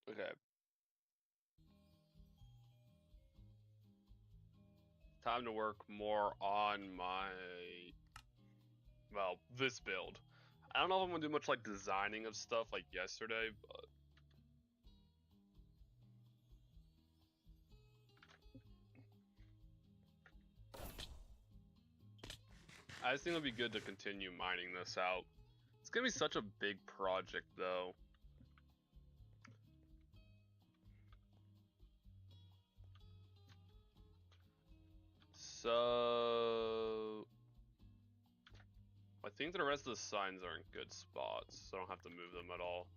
Okay. Time to work more on my, well, this build. I don't know if I'm gonna do much like designing of stuff like yesterday, but I just think it'll be good to continue mining this out. It's gonna be such a big project though. So I think the rest of the signs are in good spots, so I don't have to move them at all.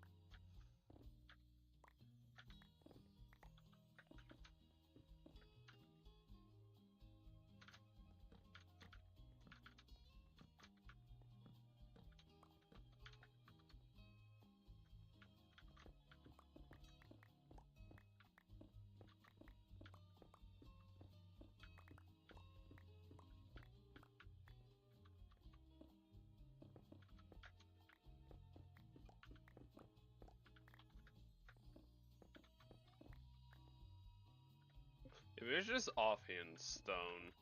If it's just offhand stone,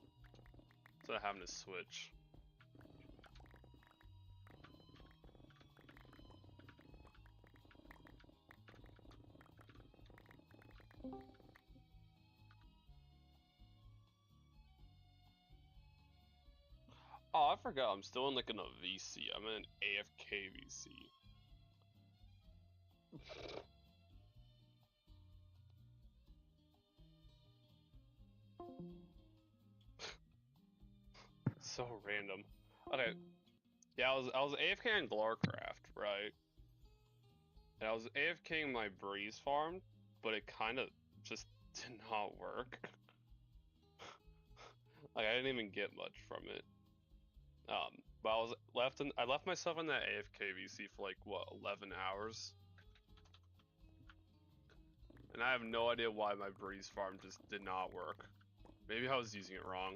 instead of having to switch. Oh, I forgot. I'm still in like in a VC. I'm in an AFK VC. So random. Okay. Yeah, I was AFK on GloraCraft, right? And I was AFKing my breeze farm, but it kind of just did not work. Like I didn't even get much from it. But I left myself in that AFK VC for like what 11 hours, and I have no idea why my breeze farm just did not work. Maybe I was using it wrong.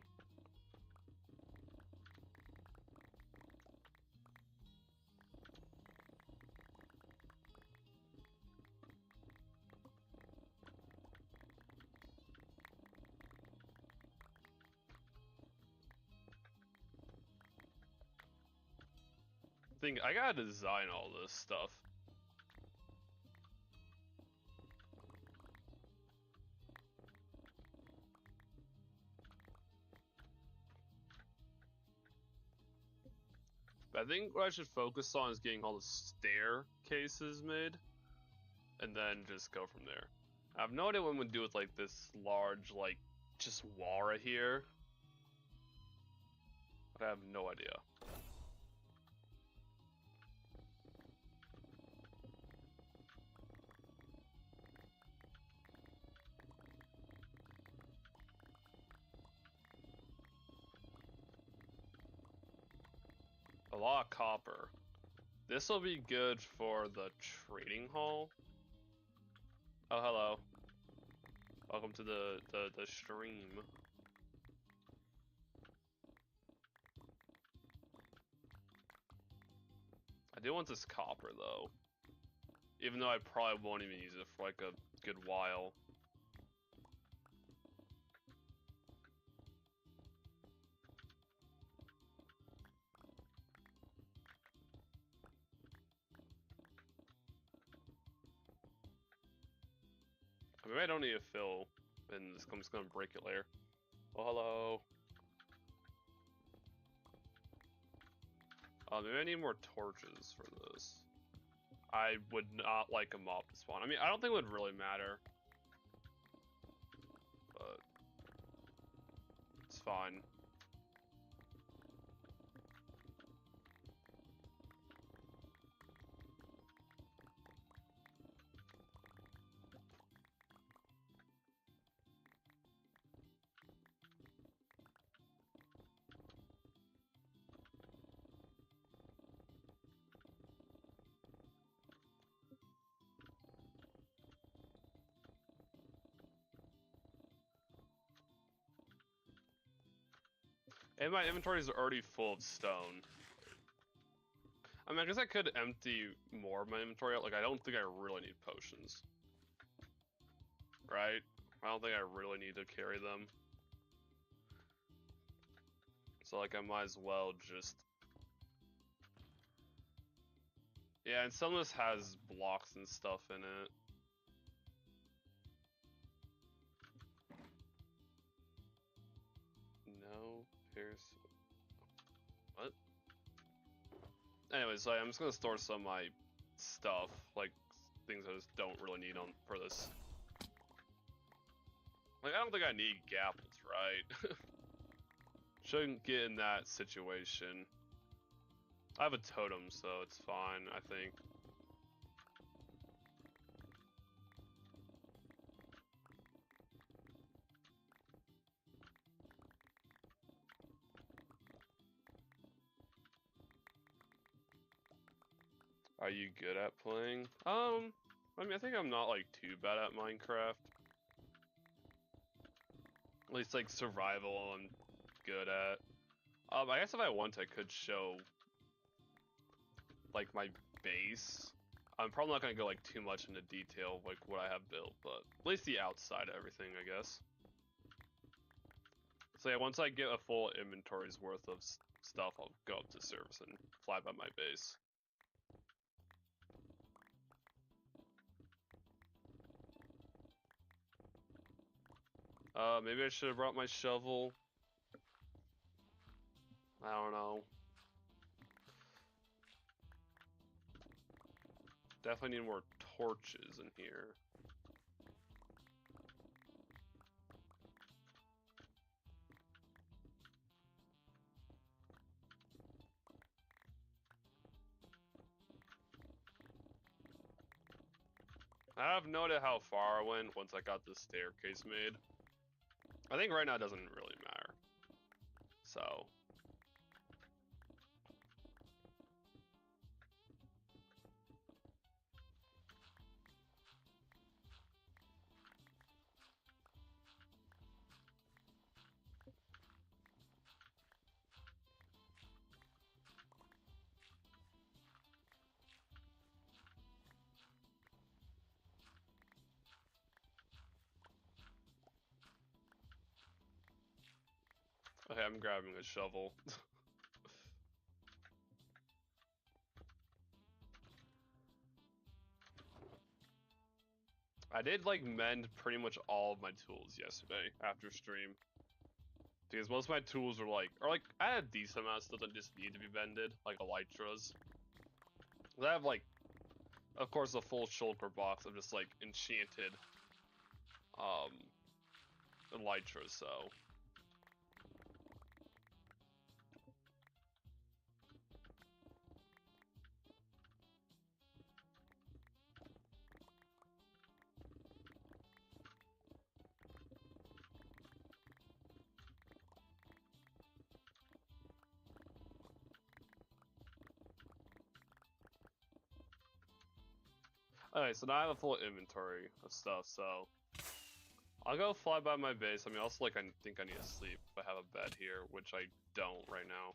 I gotta design all this stuff. But I think what I should focus on is getting all the staircases made, and then just go from there. I have no idea what I'm gonna do with like this large, like, just wall right here. I have no idea. A lot of copper. This will be good for the trading hall. Oh, hello. Welcome to the stream. I do want this copper though. Even though I probably won't even use it for like a good while. Maybe I don't need to fill, and I'm just gonna break it later. Oh, hello. Maybe I need more torches for this. I would not like a mob to spawn. I mean, I don't think it would really matter. But it's fine. And my inventory is already full of stone. I mean, I guess I could empty more of my inventory out. Like, I don't think I really need potions. right? I don't think I really need to carry them. So like I might as well just... Yeah, and some of this has blocks and stuff in it. No, Pierce. What? Anyways, I'm just gonna store some of my stuff, like things I just don't really need on for this. Like, I don't think I need gapples, right? Shouldn't get in that situation. I have a totem, so it's fine, I think. Are you good at playing? I mean, I think I'm not like too bad at Minecraft. At least like survival I'm good at. I guess if I want I could show like my base. I'm probably not gonna go like too much into detail of like what I have built, but at least the outside of everything, I guess. So yeah, once I get a full inventory's worth of stuff, I'll go up to service and fly by my base. Maybe I should have brought my shovel. I don't know. Definitely need more torches in here. I have no idea how far I went once I got the staircase made. I think right now it doesn't really matter. So. Okay, I'm grabbing a shovel. I did like mend pretty much all of my tools yesterday after stream. Because most of my tools were like, I had a decent amount of stuff that just need to be mended, like elytras. I have like, of course, a full shulker box of just like enchanted elytras, so. Okay, so now I have a full inventory of stuff, so I'll go fly by my base. I mean, also, like, I think I need to sleep if I have a bed here, which I don't right now.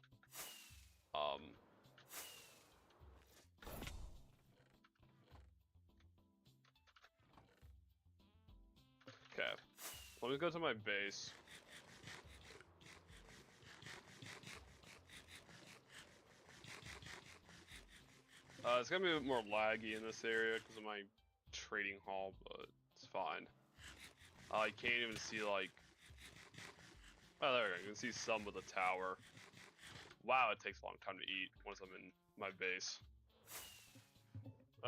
Okay. Let me go to my base. It's gonna be a bit more laggy in this area because of my trading hall, but it's fine. I can't even see, like... Oh, there we go. You can see some of the tower. Wow, it takes a long time to eat once I'm in my base.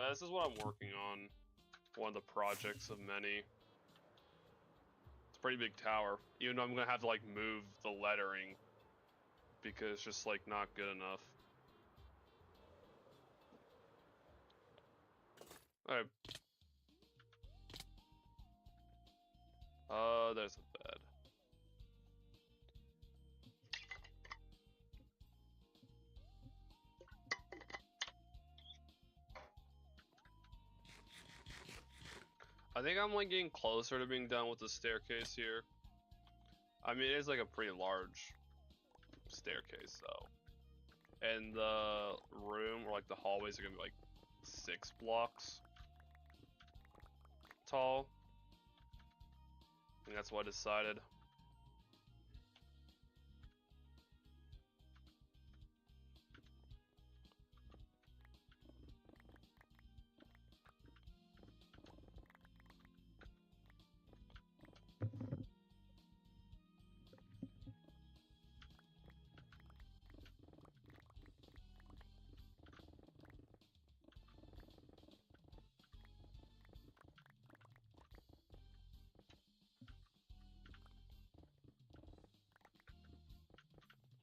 This is what I'm working on. One of the projects of many. It's a pretty big tower. Even though I'm gonna have to, like, move the lettering because it's just, like, not good enough. Alright. There's a bed. I think I'm like getting closer to being done with the staircase here. I mean, it is like a pretty large staircase, so. And the room, or like the hallways, are gonna be like 6 blocks tall. And that's what I decided.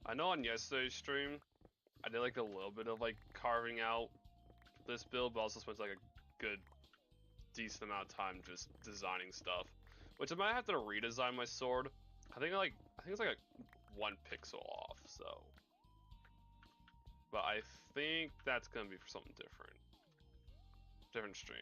I know on yesterday's stream, I did like a little bit of like carving out this build, but also spent like a good, decent amount of time just designing stuff. Which I might have to redesign my sword. I think it's like a 1 pixel off, so. But I think that's gonna be for something different. Different stream.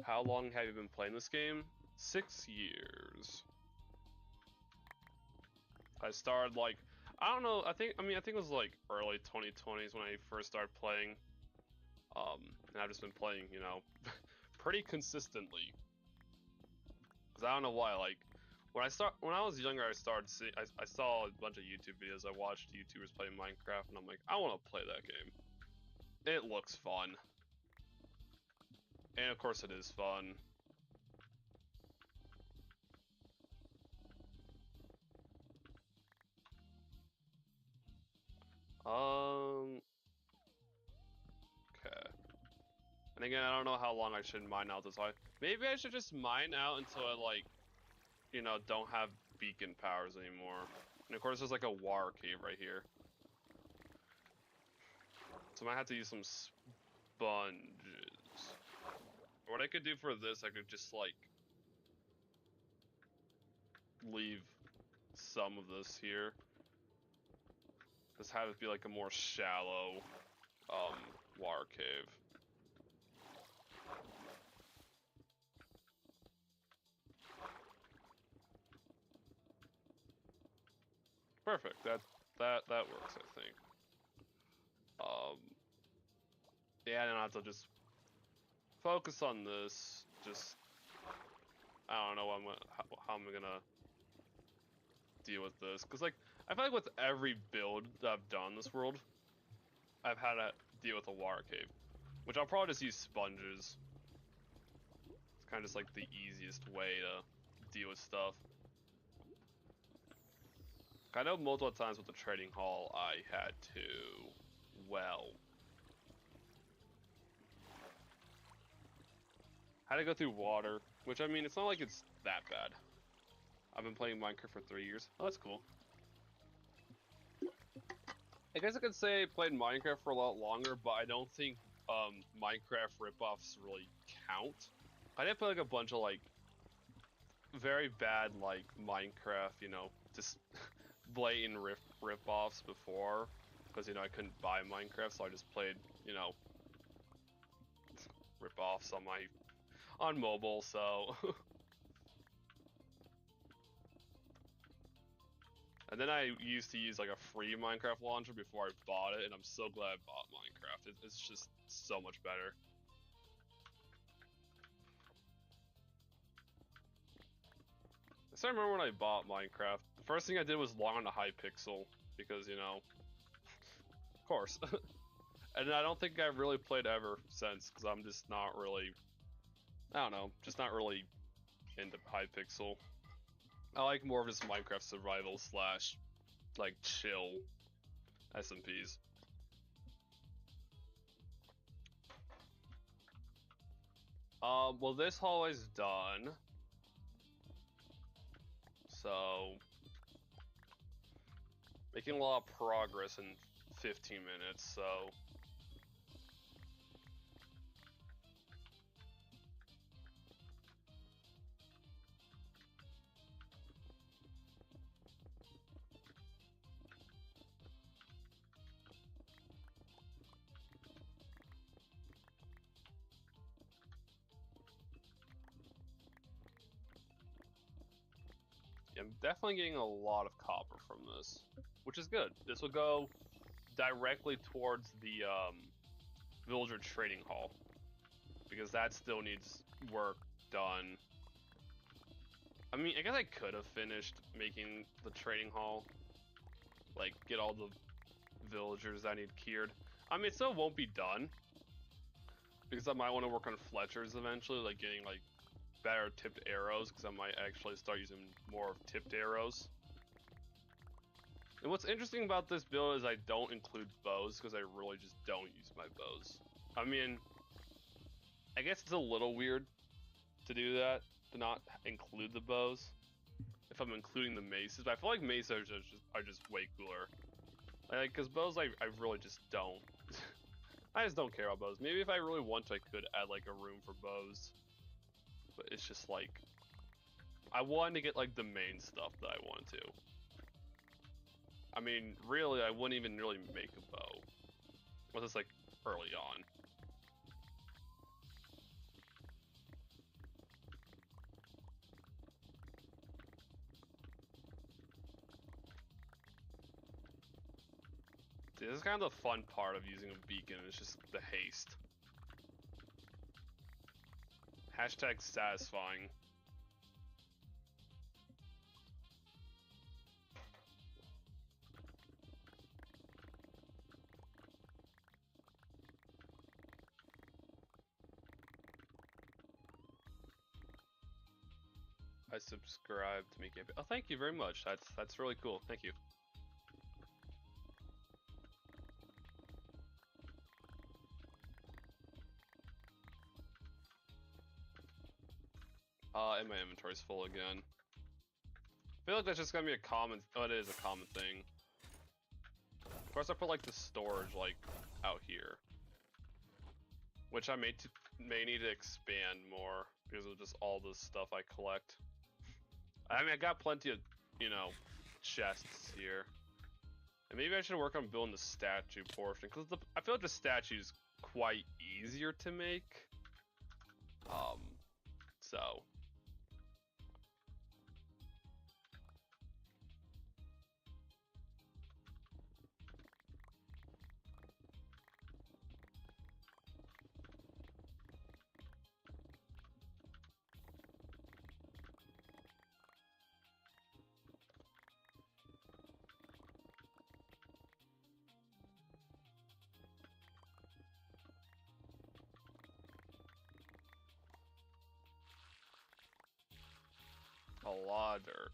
How long have you been playing this game? 6 years. I started like, I don't know, I think it was like early 2020s when I first started playing. And I've just been playing, you know, pretty consistently. Cause I don't know why, like, when I was younger, I saw a bunch of YouTube videos. I watched YouTubers play Minecraft, and I'm like, I want to play that game. It looks fun. And of course it is fun. Okay. And again, I don't know how long I should mine out this high. Maybe I should just mine out until I, like, you know, don't have beacon powers anymore. And of course there's like a water cave right here. So I might have to use some sponges. What I could do for this, I could just like leave some of this here. Just have it be like a more shallow water cave. Perfect. That works, I think. Yeah, and I have to just focus on this. Just I don't know how I'm gonna deal with this, cause like I feel like with every build that I've done in this world, I've had to deal with a water cave, which I'll probably just use sponges. It's kind of just like the easiest way to deal with stuff. I know multiple times with the trading hall I had to, well, had to go through water, which I mean, it's not like it's that bad. I've been playing Minecraft for 3 years. Oh, that's cool. I guess I could say I played Minecraft for a lot longer, but I don't think Minecraft ripoffs really count. I did play like a bunch of like very bad like Minecraft, you know, just blatant ripoffs before, because you know I couldn't buy Minecraft, so I just played, you know, ripoffs on mobile. So. And then I used to use like a free Minecraft launcher before I bought it, and I'm so glad I bought Minecraft. It's just so much better. I still remember when I bought Minecraft, the first thing I did was log on to Hypixel, because, you know, of course. And I don't think I've really played ever since, because I'm just not really, I don't know, just not really into Hypixel. I like more of just Minecraft survival slash, like, chill SMPs. Well, this hallway's done. So, making a lot of progress in 15 minutes, so. I'm definitely getting a lot of copper from this, which is good. This will go directly towards the villager trading hall, because that still needs work done. I mean, I guess I could have finished making the trading hall, like get all the villagers that I need cured. I mean, it still won't be done, because I might want to work on Fletchers eventually, like getting like better tipped arrows, because I might actually start using more of tipped arrows. And what's interesting about this build is I don't include bows, because I really just don't use my bows. I mean, I guess it's a little weird to do that, to not include the bows, if I'm including the maces, but I feel like maces are just way cooler. Like, because bows, I really just don't. I just don't care about bows. Maybe if I really want to, I could add like a room for bows. But it's just like, I wanted to get like the main stuff that I want to. I mean, really, I wouldn't even really make a bow. Unless it's like early on. See, this is kind of the fun part of using a beacon, it's just the haste. Hashtag satisfying. I subscribe to make it. Oh, thank you very much. That's really cool. Thank you. And my inventory's full again. I feel like that's just gonna be a common. Oh, it is a common thing. Of course, I put like the storage like out here, which I may need to expand more because of just all the stuff I collect. I mean, I got plenty of, you know, chests here, and maybe I should work on building the statue portion because I feel like the statue is quite easier to make. So. A lot of dirt.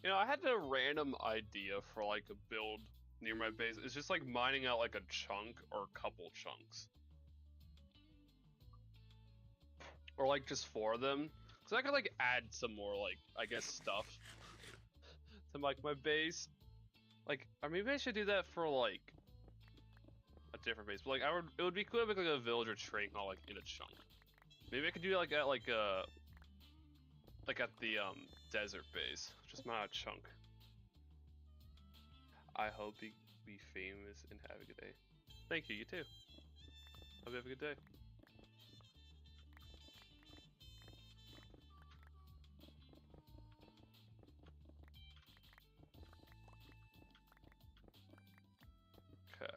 You know, I had a random idea for like a build near my base. It's just like mining out like a chunk or a couple chunks. Or like just 4 of them. So I could like add some more like, I guess, stuff to like my base. Like, or maybe I should do that for like a different base. But like it would be cool to make like a villager trading hall like in a chunk. Maybe I could do that like at the desert base. Just not a chunk. I hope you be famous and have a good day. Thank you, you too. Hope you have a good day. Okay.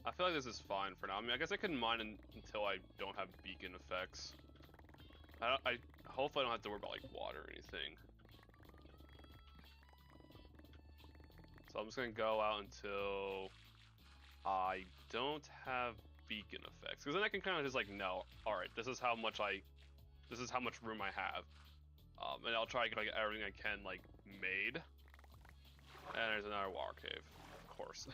I feel like this is fine for now. I mean, I guess I can mine until I don't have beacon effects. I hopefully I don't have to worry about like water or anything. So I'm just gonna go out until I don't have beacon effects, because then I can kind of just like, no, all right, this is how much room I have, and I'll try to get like everything I can like made. And there's another water cave, of course.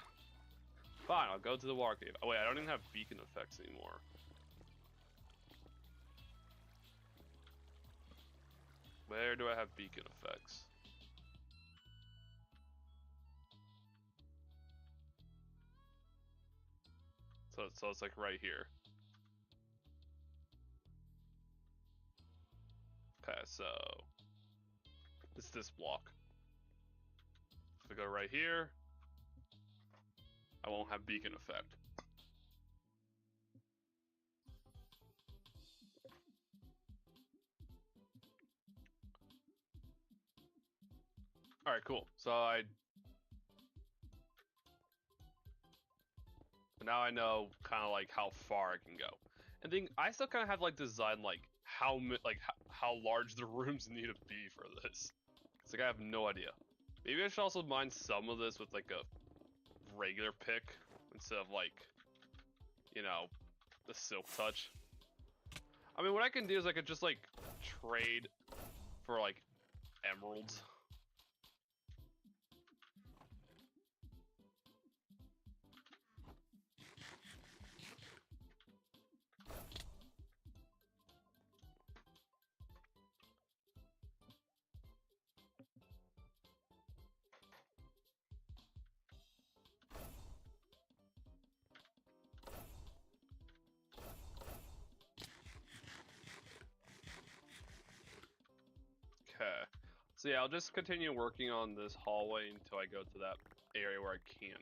Fine, I'll go to the water cave. Oh wait, I don't even have beacon effects anymore. Where do I have beacon effects? So it's like right here. Okay, so it's this block. If I go right here, I won't have beacon effect. All right, cool. So now I know kind of like how far I can go, and then I still kind of have like design like how large the rooms need to be for this. It's like I have no idea. Maybe I should also mine some of this with like a regular pick instead of like, you know, the silk touch. I mean, what I can do is I could just like trade for like emeralds. Okay. So yeah, I'll just continue working on this hallway until I go to that area where I can.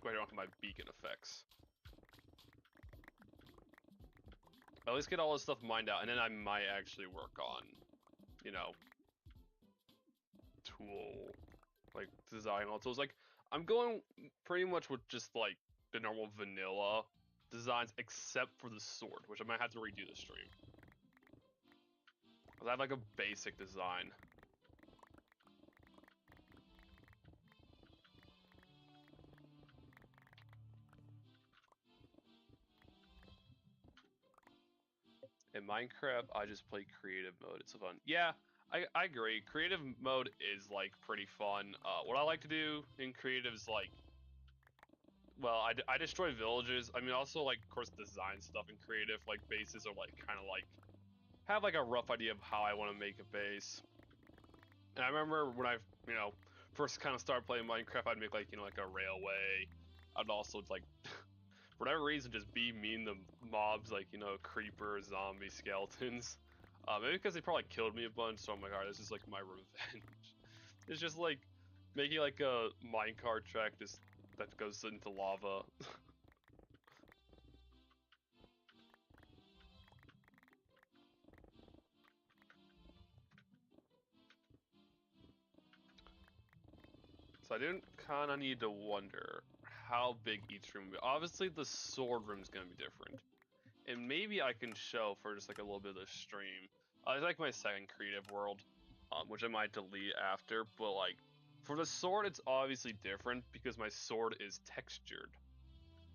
Where I don't have my beacon effects. At least get all this stuff mined out, and then I might actually work on, you know, tool, like design all tools. Like, I'm going pretty much with just like the normal vanilla designs, except for the sword, which I might have to redo the stream. Cause I have like a basic design. In Minecraft, I just play creative mode. It's fun. Yeah, I agree. Creative mode is like pretty fun. What I like to do in creative is like, well, I destroy villages. I mean, also like, of course, design stuff in creative, like bases are like kind of like have like a rough idea of how I want to make a base. And I remember when I, you know, first kind of started playing Minecraft, I'd make like, you know, like a railway. I'd also like, for whatever reason, just be mean to mobs like, you know, creepers, zombies, skeletons. Maybe because they probably killed me a bunch, so I'm like, alright, this is like my revenge. It's just like making like a minecart track just that goes into lava. So I didn't kind of need to wonder how big each room will be. Obviously, the sword room is going to be different. and maybe I can show for just like a little bit of the stream. It's like my second creative world, which I might delete after, but like for the sword, it's obviously different because my sword is textured.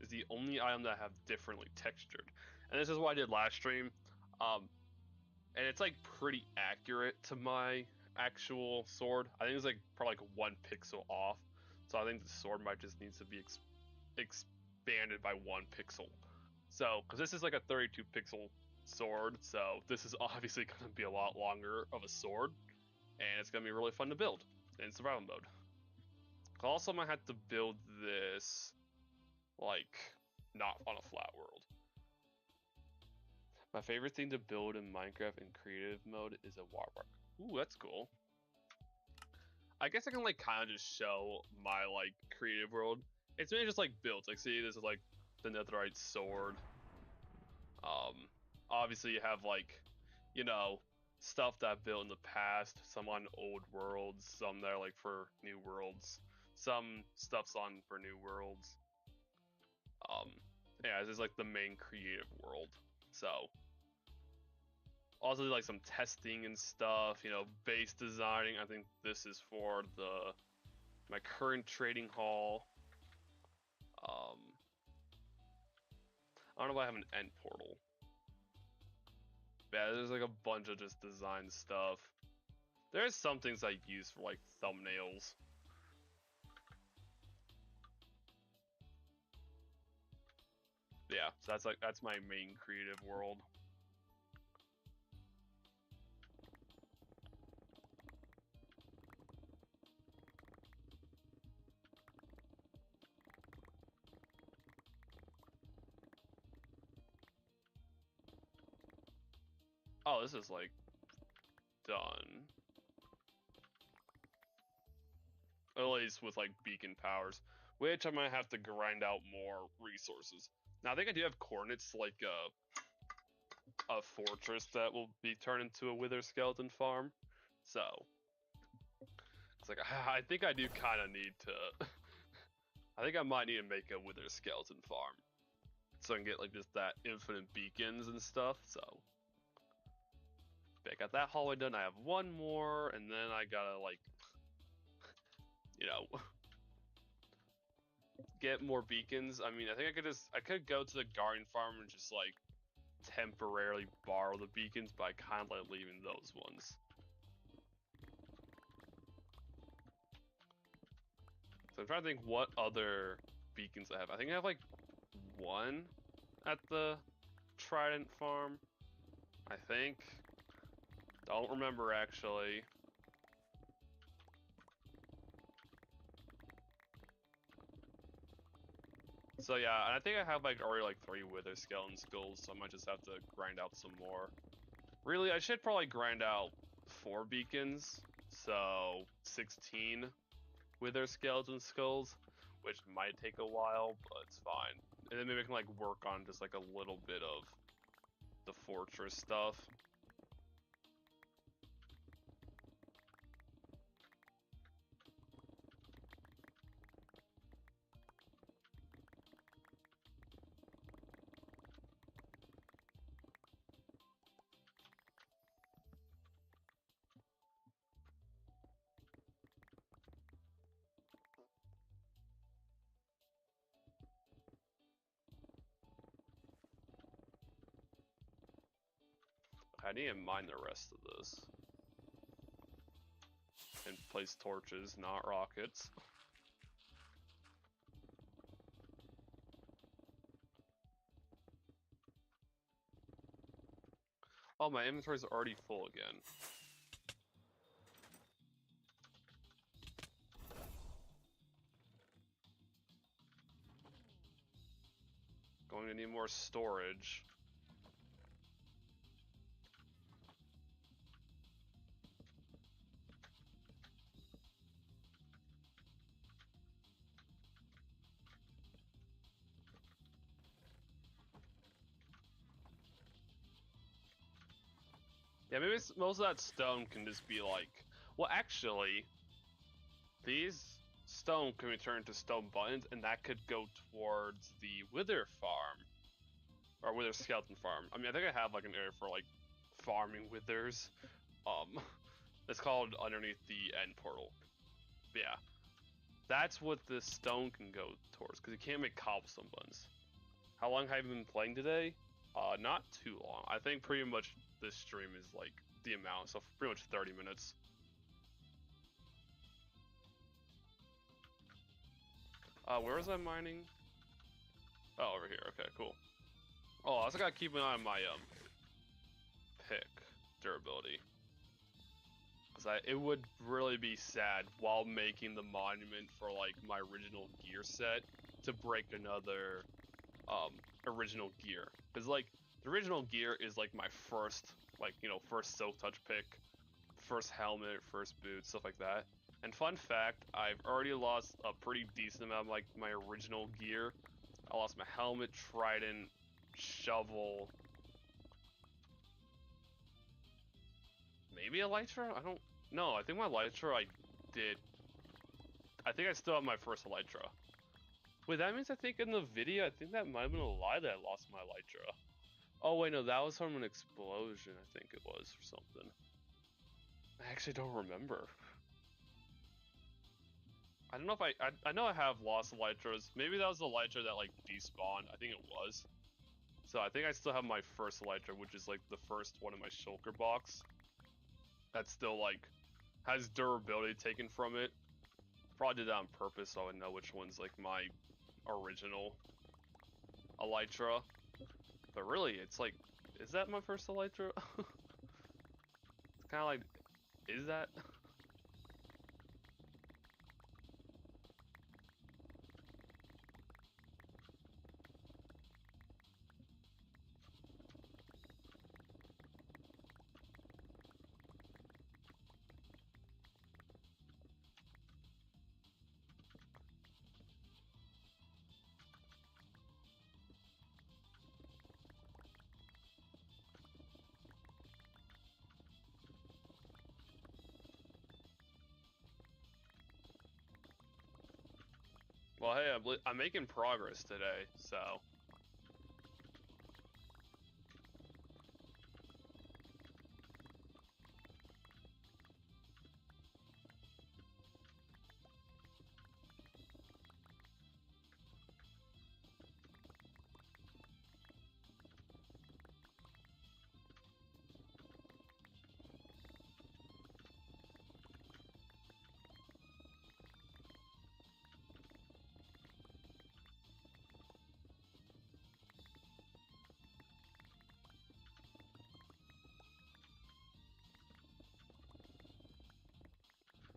It's the only item that I have differently textured, and this is what I did last stream. And it's like pretty accurate to my actual sword. I think it's like probably like 1 pixel off, so I think the sword might just needs to be expanded by 1 pixel. So, because this is like a 32 pixel sword, so this is obviously going to be a lot longer of a sword, and it's going to be really fun to build in survival mode. I also might have to build this like not on a flat world. My favorite thing to build in Minecraft in creative mode is a water park. Ooh, that's cool. I guess I can like kind of just show my like creative world. It's mainly just like builds. Like, see, this is like the netherite sword. Obviously you have like, you know, stuff that I've built in the past. Some on old worlds, some that are like for new worlds. Some stuff's on for new worlds. Yeah, this is like the main creative world. So. Also like some testing and stuff, you know, base designing. I think this is for my current trading hall. I don't know if I have an end portal. Yeah, there's like a bunch of just design stuff. There's some things I use for like thumbnails. Yeah, so that's my main creative world. Oh, this is like done. At least with like beacon powers, which I might have to grind out more resources. Now I think I do have coordinates like a fortress that will be turned into a wither skeleton farm. So it's like I think I do kind of need to. I think I might need to make a wither skeleton farm so I can get like just that infinite beacons and stuff. So I got that hallway done. I have one more, and then I gotta like, you know, get more beacons. I mean, I think I could go to the garden farm and just like temporarily borrow the beacons, but I kind of like leaving those ones. So I'm trying to think what other beacons I have. I think I have like one at the Trident farm. I think. Don't remember actually. So yeah, and I think I have like already like 3 wither skeleton skulls, so I might just have to grind out some more. Really, I should probably grind out 4 beacons, so 16 wither skeleton skulls, which might take a while, but it's fine. And then maybe I can like work on just like a little bit of the fortress stuff. I need to mine the rest of this. And place torches, not rockets. Oh, my inventory's already full again. Going to need more storage. Yeah, maybe most of that stone can just be like... Well, actually, these stone can be turned into stone buttons, and that could go towards the wither farm. or Wither Skeleton Farm. I mean, I think I have like an area for like farming withers. It's called underneath the end portal. But yeah, that's what the stone can go towards, because you can't make cobblestone buns. How long have you been playing today? Not too long. I think pretty much this stream is like the amount, so pretty much 30 minutes. Where was I mining? Oh, over here. Okay, cool. Oh, I also gotta keep an eye on my pick durability, because it would really be sad while making the monument for like my original gear set to break another original gear, because like the original gear is like my first, like, you know, first silk touch pick, first helmet, first boots, stuff like that. And fun fact, I've already lost a pretty decent amount of like my original gear. I lost my helmet, trident, shovel, maybe elytra? I don't know. I think my elytra I did. I think I still have my first elytra. Wait, that means I think in the video, I think that might have been a lie that I lost my elytra. Oh wait, no, that was from an explosion, I think it was, or something. I actually don't remember. I don't know if I know I have lost elytras. Maybe that was the elytra that like despawned. I think it was. So I think I still have my first elytra, which is like the first one in my shulker box. That still like has durability taken from it. Probably did that on purpose so I would know which one's like my original elytra. But really, it's like, is that my first elytra? It's kind of like, is that? Well, hey, I'm making progress today, so.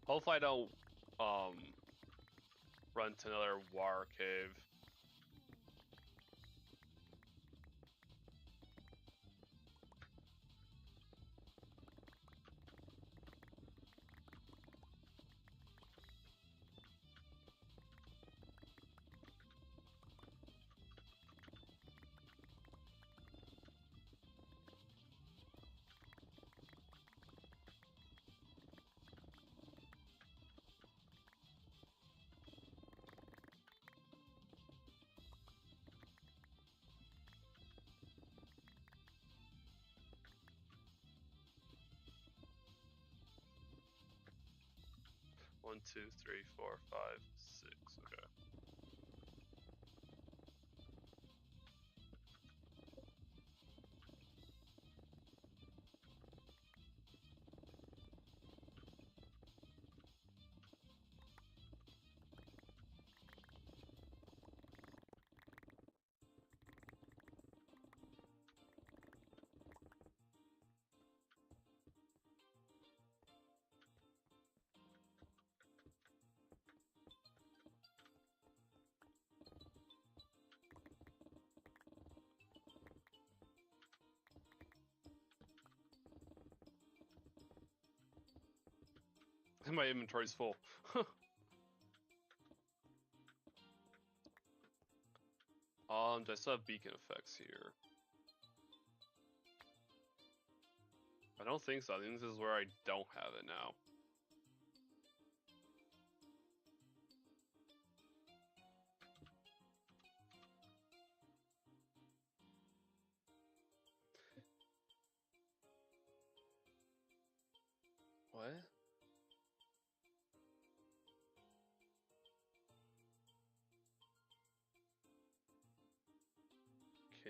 Hopefully I don't run to another war cave. One, two, three, four, five, six. Okay. My inventory's full. Do I still have beacon effects here? I don't think so. I think this is where I don't have it now.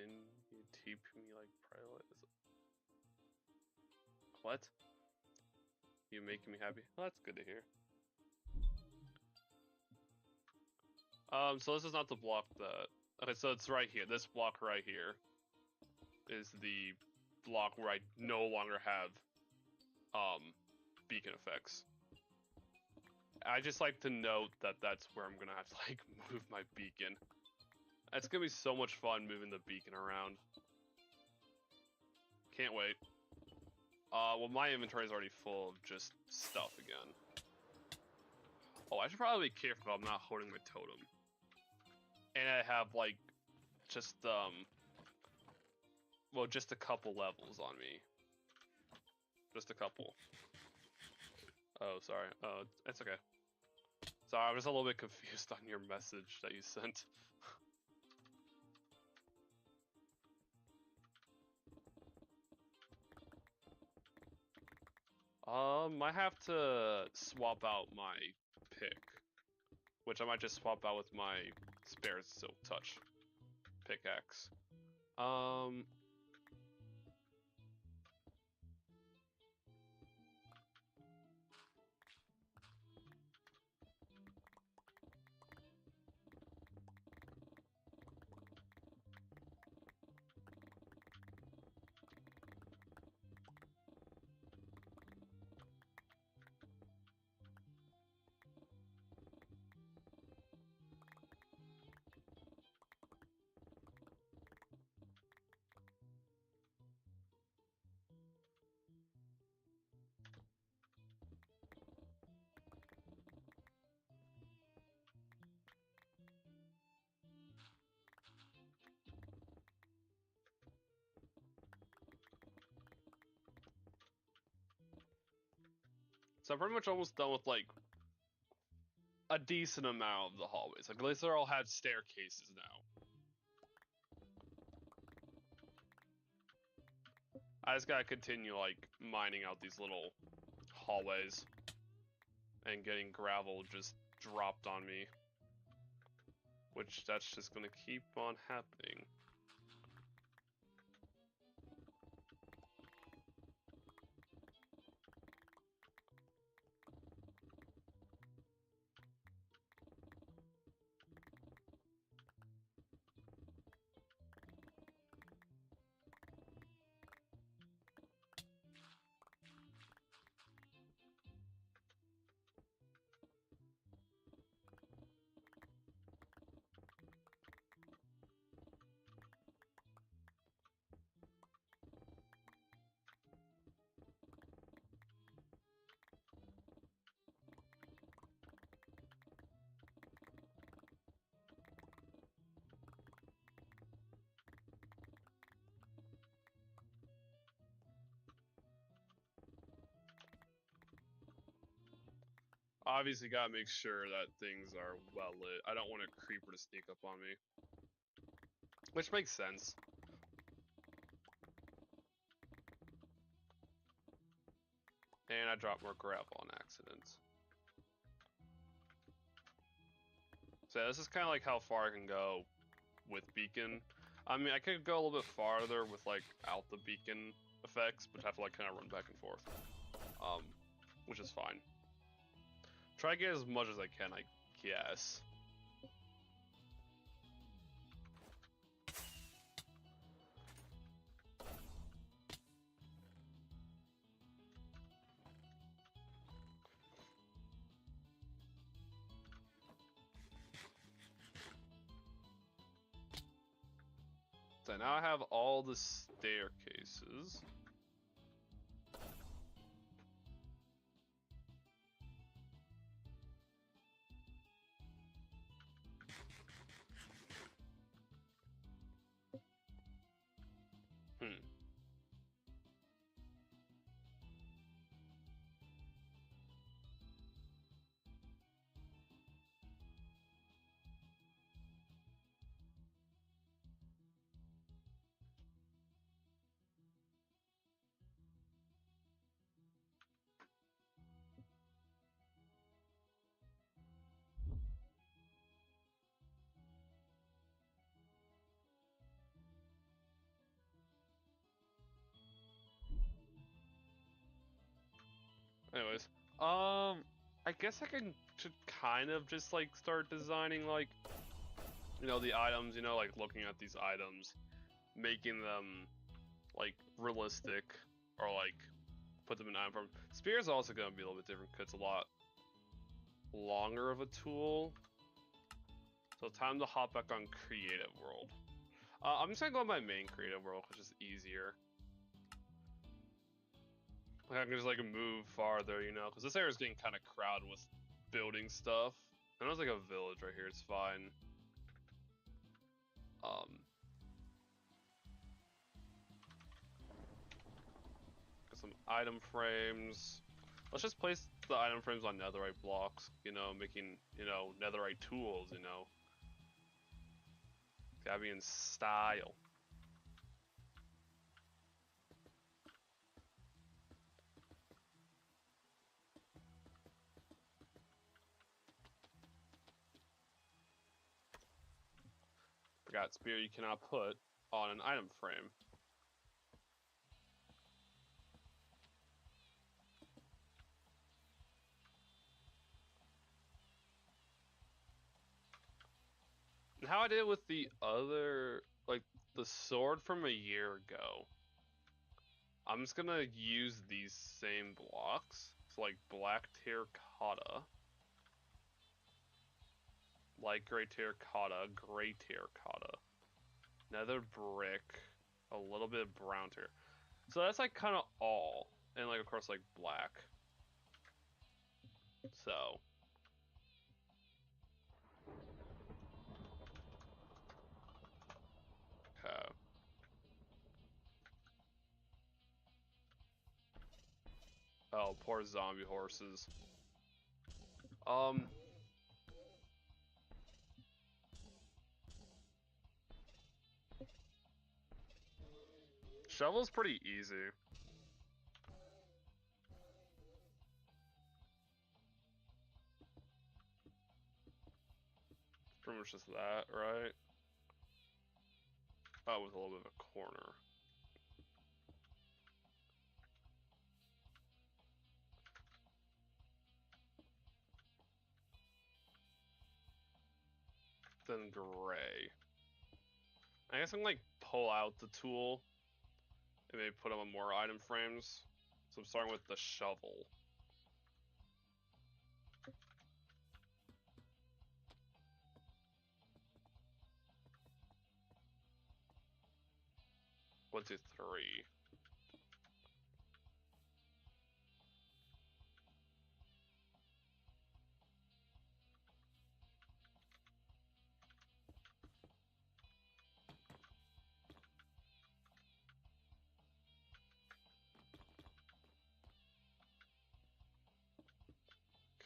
Can you TP me like Private? What? You making me happy? Well, that's good to hear. So this is not the block that... Okay, so it's right here. This block right here is the block where I no longer have, beacon effects. I just like to note that that's where I'm gonna have to, like, move my beacon. It's gonna be so much fun moving the beacon around. Can't wait. Well, my inventory is already full of just stuff again. Oh, I should probably be careful I'm not holding my totem. And I have, like, just, well, just a couple levels on me. Just a couple. Oh, sorry. Oh, it's okay. Sorry, I was a little bit confused on your message that you sent. I have to swap out my pick, which I might just swap out with my spare silk touch pickaxe. So I'm pretty much almost done with, like, a decent amount of the hallways. Like, at least they all have staircases now. I just gotta continue, like, mining out these little hallways and getting gravel just dropped on me. Which, that's just gonna keep on happening. Obviously gotta make sure that things are well lit. I don't want a creeper to sneak up on me. Which makes sense. And I dropped more gravel on accident. So this is kind of like how far I can go with beacon. I mean, I could go a little bit farther with, like, out the beacon effects, but have to, like, kind of run back and forth. Which is fine. Try to get as much as I can, I guess. So now I have all the staircases. Anyways, I guess I should kind of just like start designing like, you know, the items, you know, like looking at these items, making them like realistic, or like put them in item form. Spear is also gonna be a little bit different because it's a lot longer of a tool. So time to hop back on creative world. I'm just gonna go on my main creative world, which is easier. Like I can just like move farther, you know, because this area is getting kind of crowded with building stuff. And there's like a village right here. It's fine. Got some item frames. Let's just place the item frames on netherite blocks, you know, making, you know, netherite tools, you know. Gotta be in style. Forgot spear you cannot put on an item frame. And how I did with the other, like the sword from a year ago, I'm just gonna use these same blocks. So like black terracotta, light gray terracotta, gray terracotta, nether brick, a little bit of brown terracotta. So that's like kind of all, and like of course like black. So okay. Oh, poor zombie horses. Um, shovel's pretty easy. Pretty much just that, right? Oh, with a little bit of a corner. Then gray. I guess I can like pull out the tool and maybe put them on more item frames. So I'm starting with the shovel. One, two, three.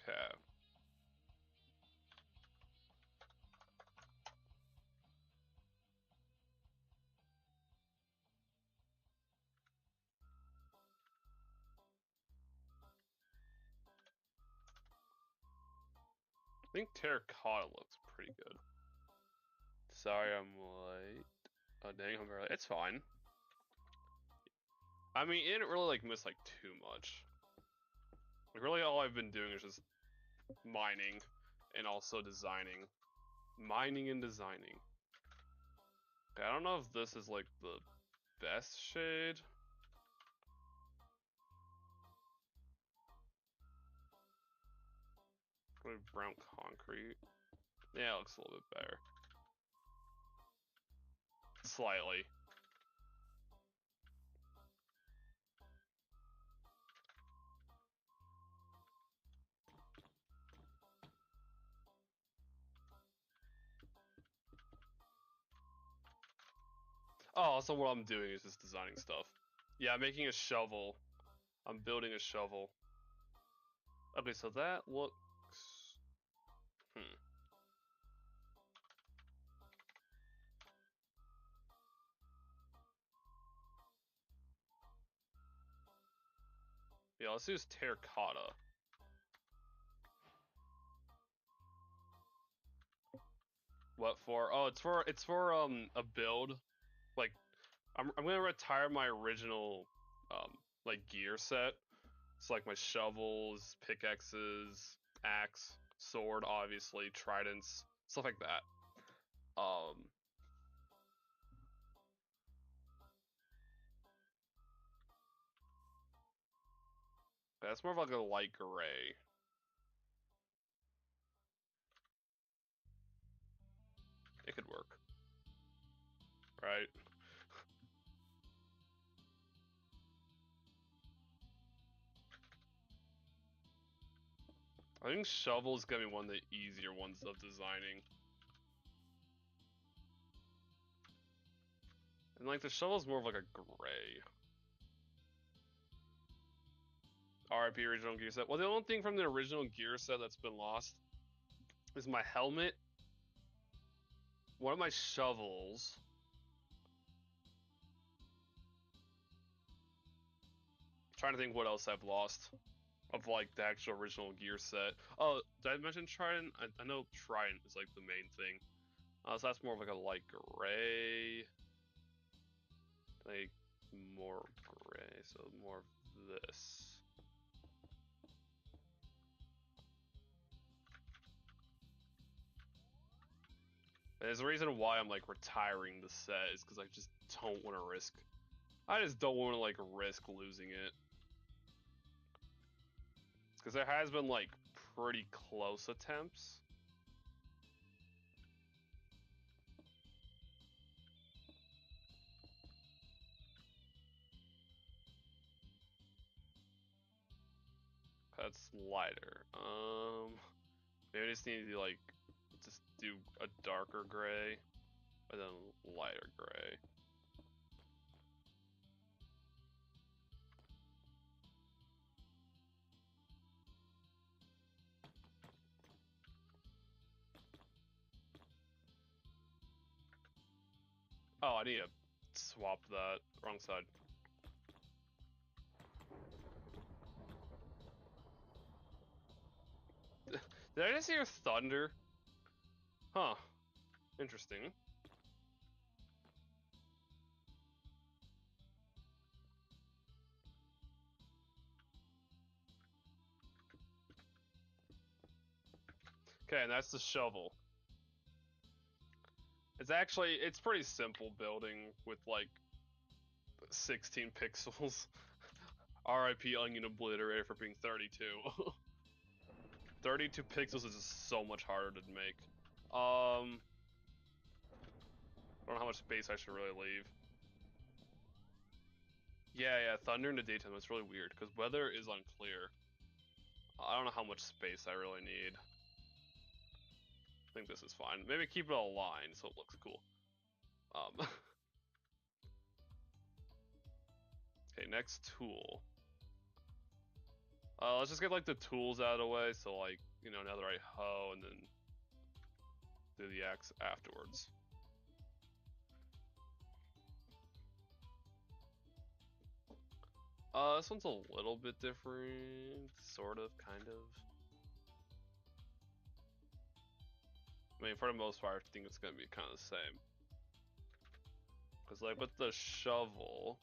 Okay. I think terracotta looks pretty good. Sorry I'm late. Oh dang, I'm early. It's fine. I mean, it didn't really like miss like too much. Like really all I've been doing is just mining and also designing. Mining and designing. Okay, I don't know if this is like the best shade. Brown concrete. Yeah, it looks a little bit better. Slightly. Oh, so what I'm doing is just designing stuff. Yeah, I'm making a shovel. I'm building a shovel. Okay, so that looks... Yeah, let's use terracotta. What for? Oh, it's for a build. Like I'm gonna retire my original like gear set. It's like my shovels, pickaxes, axe, sword, obviously, tridents, stuff like that. That's more of like a light gray. It could work. Right? I think shovel's gonna be one of the easier ones of designing. And like the shovel's more of like a gray. RIP original gear set. Well, the only thing from the original gear set that's been lost is my helmet, one of my shovels, I'm trying to think what else I've lost of like the actual original gear set. Oh, did I mention trident? I know trident is like the main thing. So that's more of like a light gray, like more gray, so more of this. And there's a reason why I'm like retiring the set is because I just don't want to risk. I just don't want to like risk losing it. Because there has been like pretty close attempts. That's lighter. Maybe I just need to like just do a darker gray, and then lighter gray. Oh, I need to swap that. Wrong side. Did I just hear thunder? Huh. Interesting. Okay, and that's the shovel. It's pretty simple building with like 16 pixels. RIP Onion Obliterator for being 32. 32 pixels is just so much harder to make. I don't know how much space I should really leave. Yeah, thunder in the daytime, it's really weird, because weather is unclear. I don't know how much space I really need. I think this is fine. Maybe keep it aligned so it looks cool. Okay, next tool. Let's just get like the tools out of the way, so like, you know, netherite hoe, and then do the axe afterwards. This one's a little bit different, sort of, kind of. I mean, for the most part, I think it's gonna be kind of the same. Cause like with the shovel,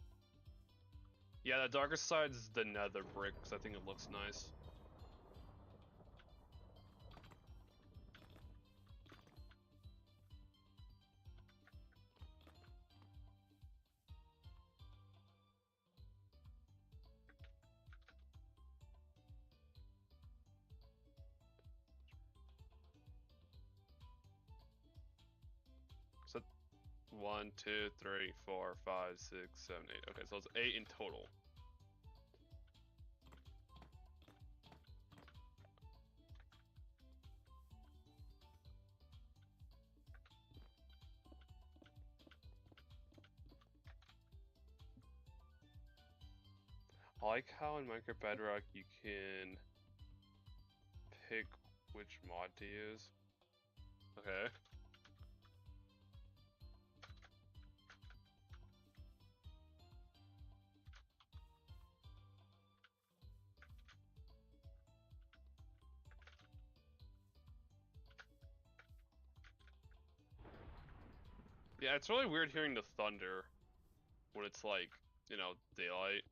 yeah, the darker side's the nether brick, cause I think it looks nice. So 1, 2, 3, 4, 5, 6, 7, 8. Okay, so it's 8 in total. I like how in Minecraft Bedrock you can pick which mod to use. Okay. Yeah, it's really weird hearing the thunder when it's like, you know, daylight.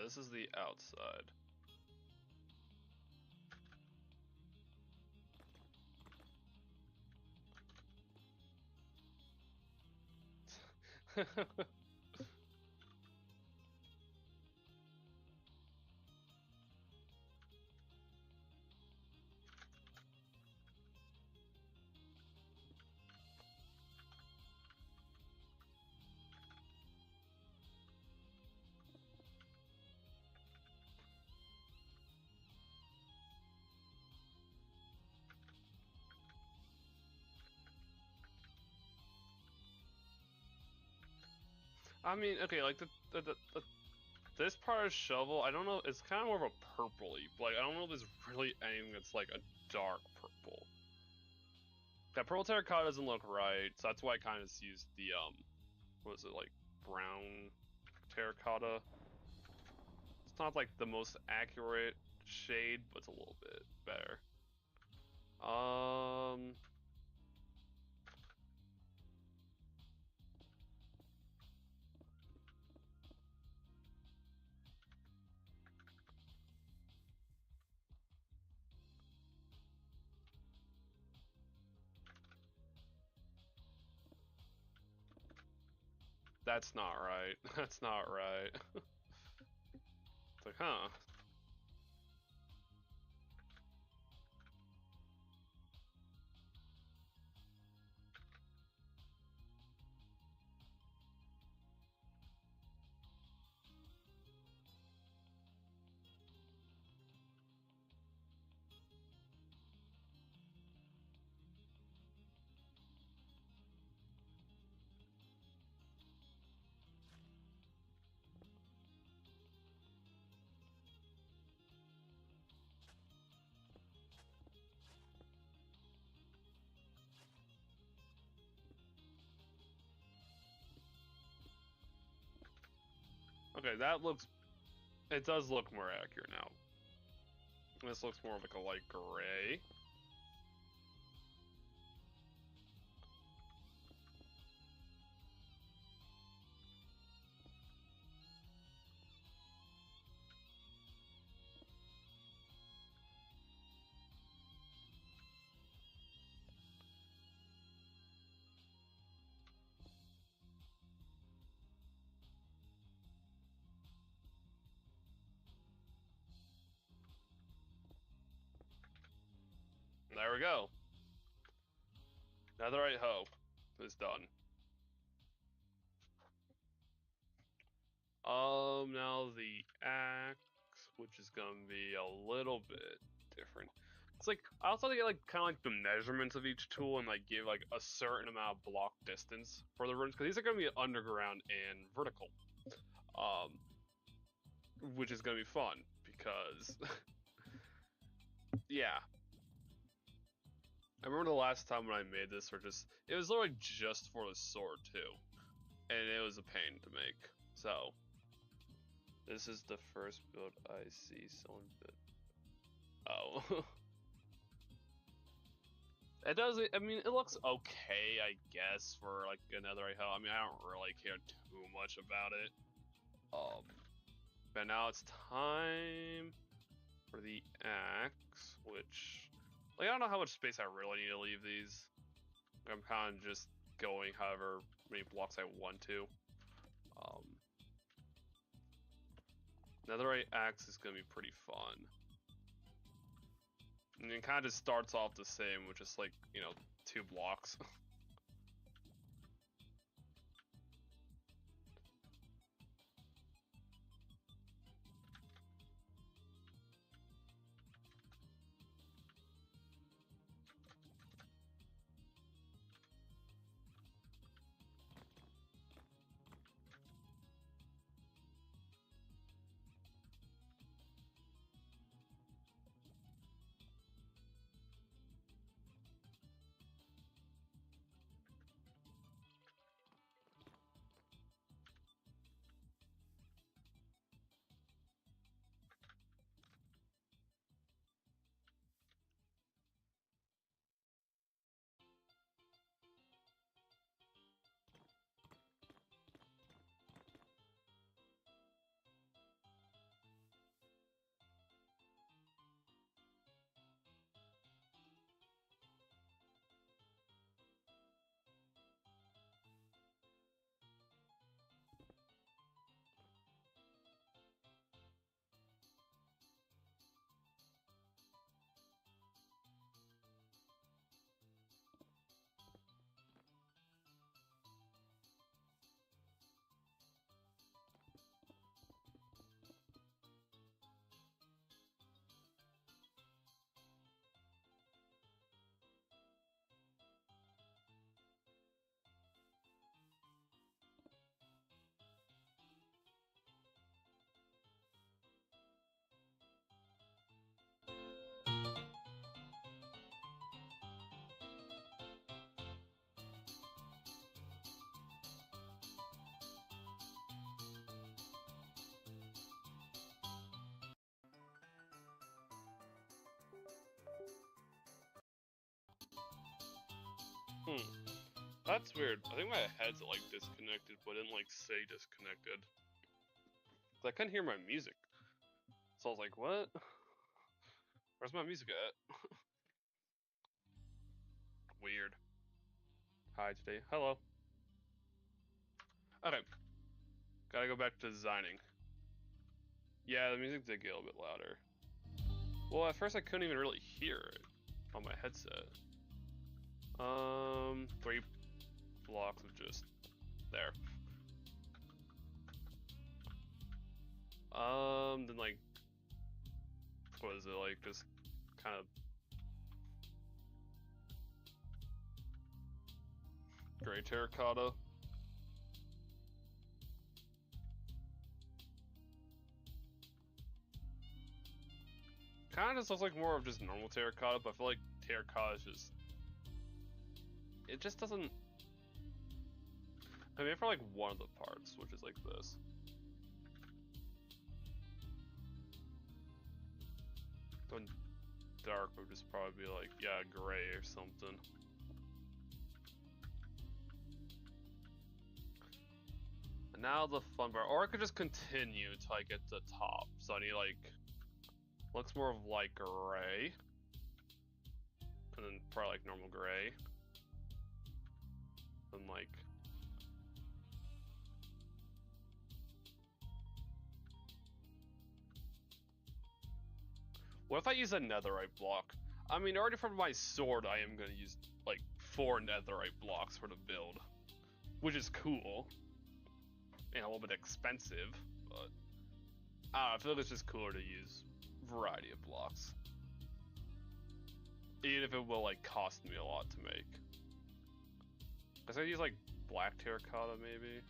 This is the outside. I mean, okay, like this part of shovel, I don't know, it's kind of more of a purpley. Like, I don't know if there's really anything that's like a dark purple. That purple terracotta doesn't look right, so that's why I kind of just used the, what is it, like, brown terracotta. It's not like the most accurate shade, but it's a little bit better. That's not right. That's not right. It's like, huh. Okay, that looks, it does look more accurate now. This looks more like a light gray. There we go. Netherite hoe is done. Now the axe, which is gonna be a little bit different. It's like, I also get like kind of like the measurements of each tool and like give like a certain amount of block distance for the rooms, because these are gonna be underground and vertical. Which is gonna be fun because, yeah. I remember the last time when I made this, it was literally just for the sword too, and it was a pain to make. So, this is the first build I see someone build. Oh. It does, I mean, it looks okay, I guess, for like another hoe. I mean, I don't really care too much about it. But now it's time for the axe, which, like, I don't know how much space I really need to leave these. I'm kind of just going however many blocks I want to. Netherite axe is gonna be pretty fun. And it kind of just starts off the same, with just like, 2 blocks. That's weird. I think my head's like disconnected, but didn't like say disconnected. I couldn't hear my music. So I was like, what? Where's my music at? Weird. Hi today. Hello. Okay. Gotta go back to designing. Yeah, the music did get a little bit louder. Well, at first I couldn't even really hear it on my headset. 3 blocks of just there. Then like, what is it, like, just kind of gray terracotta. Kind of just looks like more of just normal terracotta, but I feel like terracotta is just, it just doesn't, I mean, for like one of the parts, which is like this. Then dark would just probably be like, yeah, gray or something. And now the fun part, or I could just continue till I get to the top. So I need like, looks more of like gray. And then probably like normal gray. Then like, what if I use a netherite block? I mean, already for my sword, I am gonna use like 4 netherite blocks for the build, which is cool and a little bit expensive, but I feel like it's just cooler to use variety of blocks, even if it will like cost me a lot to make. Guess I use like black terracotta maybe.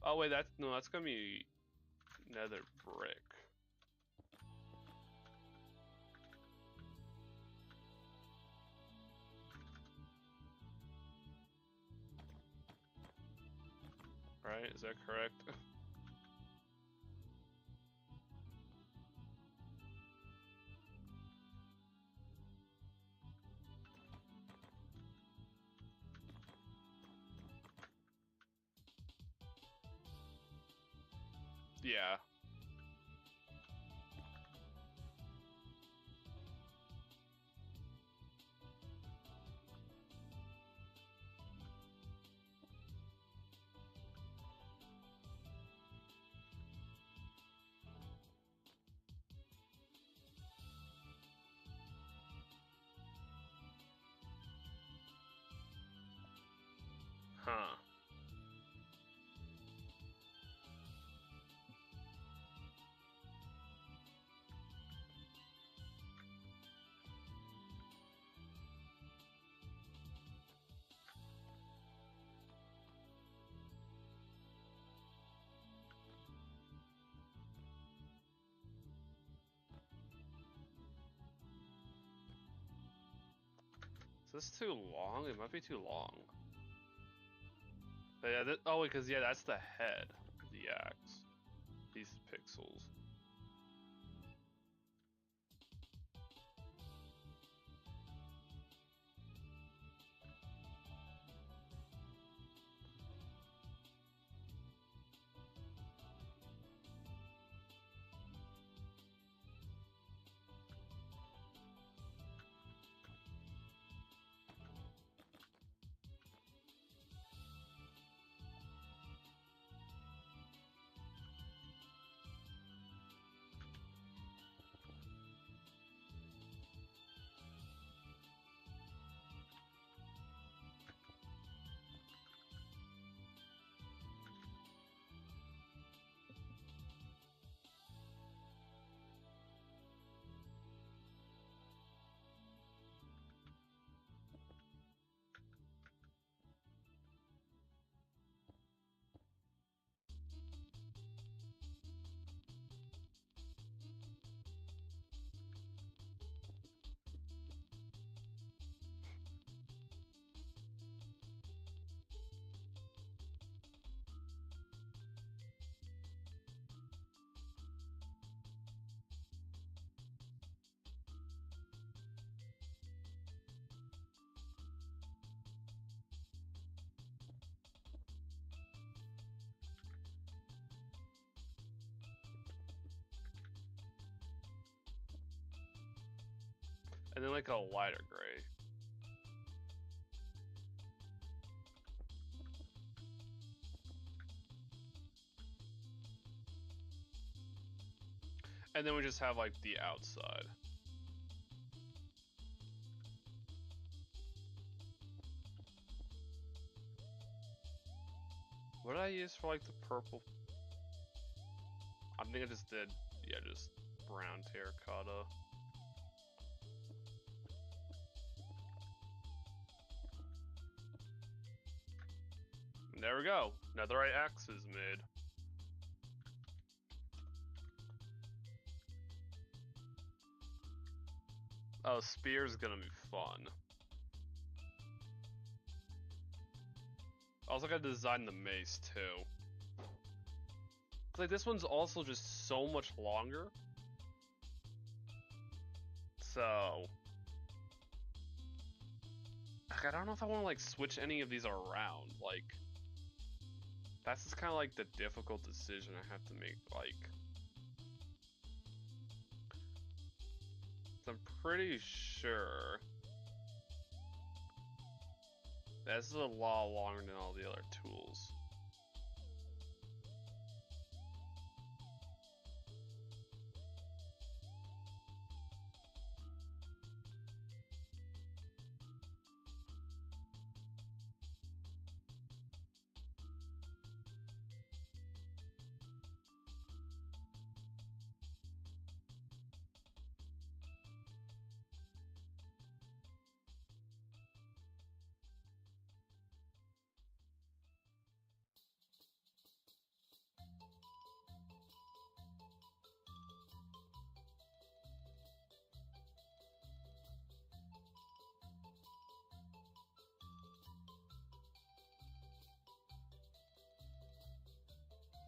Oh wait, that's gonna be nether brick. Right? Is that correct? Yeah. Huh. Is this too long? It might be too long. But yeah, oh wait, cause yeah, that's the head of the axe. These pixels. And then like a lighter gray. And then we just have like the outside. What did I use for like the purple? I think I just did, yeah, just brown terracotta. And there we go. Netherite axe is made. Oh, spear's gonna be fun. I also gotta design the mace too. Like this one's also just so much longer. So I don't know if I want to like switch any of these around. Like that's just kind of like the difficult decision I have to make. Like I'm pretty sure this is a lot longer than all the other tools.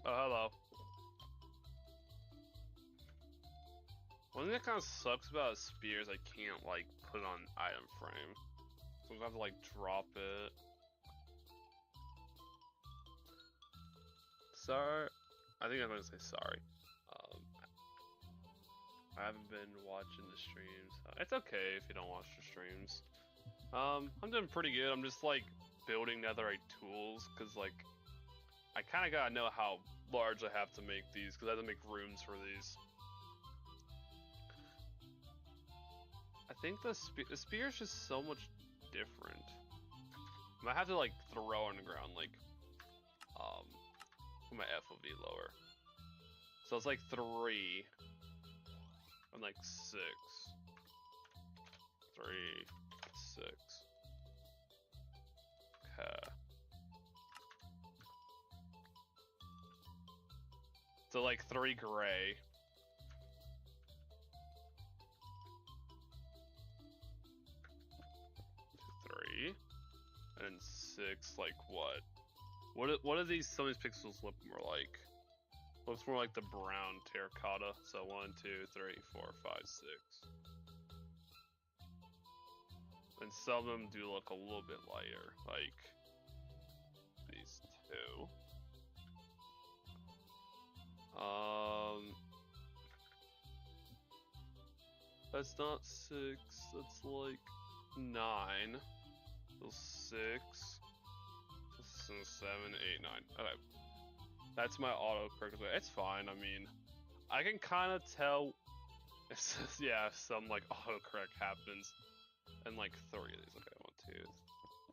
Oh, hello. One thing that kind of sucks about a spear is I can't like put it on item frame. So I'm gonna have to like drop it. Sorry. I think I'm gonna say sorry. I haven't been watching the streams. It's okay if you don't watch the streams. I'm doing pretty good. I'm just like building netherite tools because like I kind of gotta know how large I have to make these because I have to make rooms for these. I think the spear is just so much different. I might have to like throw on the ground like put my FOV lower. So it's like 3 and like 6. 3, 6. Okay. So like 3 gray. 3. And then 6, like what? What do these, some of these pixels look more like? Looks more like the brown terracotta. So 1, 2, 3, 4, 5, 6. And some of them do look a little bit lighter, like these 2. That's not 6, that's like 9. So 6, 7, 8, 9. Okay. That's my autocorrect. It's fine, I mean, I can kind of tell if, yeah, if some like autocorrect happens. And like 3 of these. Okay, 1,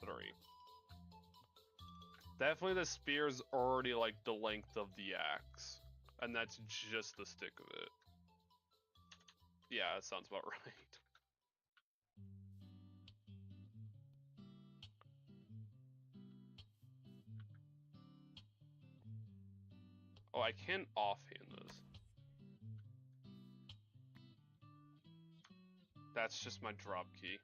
2, 3. Definitely the spear's already like the length of the axe. And that's just the stick of it. Yeah, that sounds about right. Oh, I can offhand this. That's just my drop key.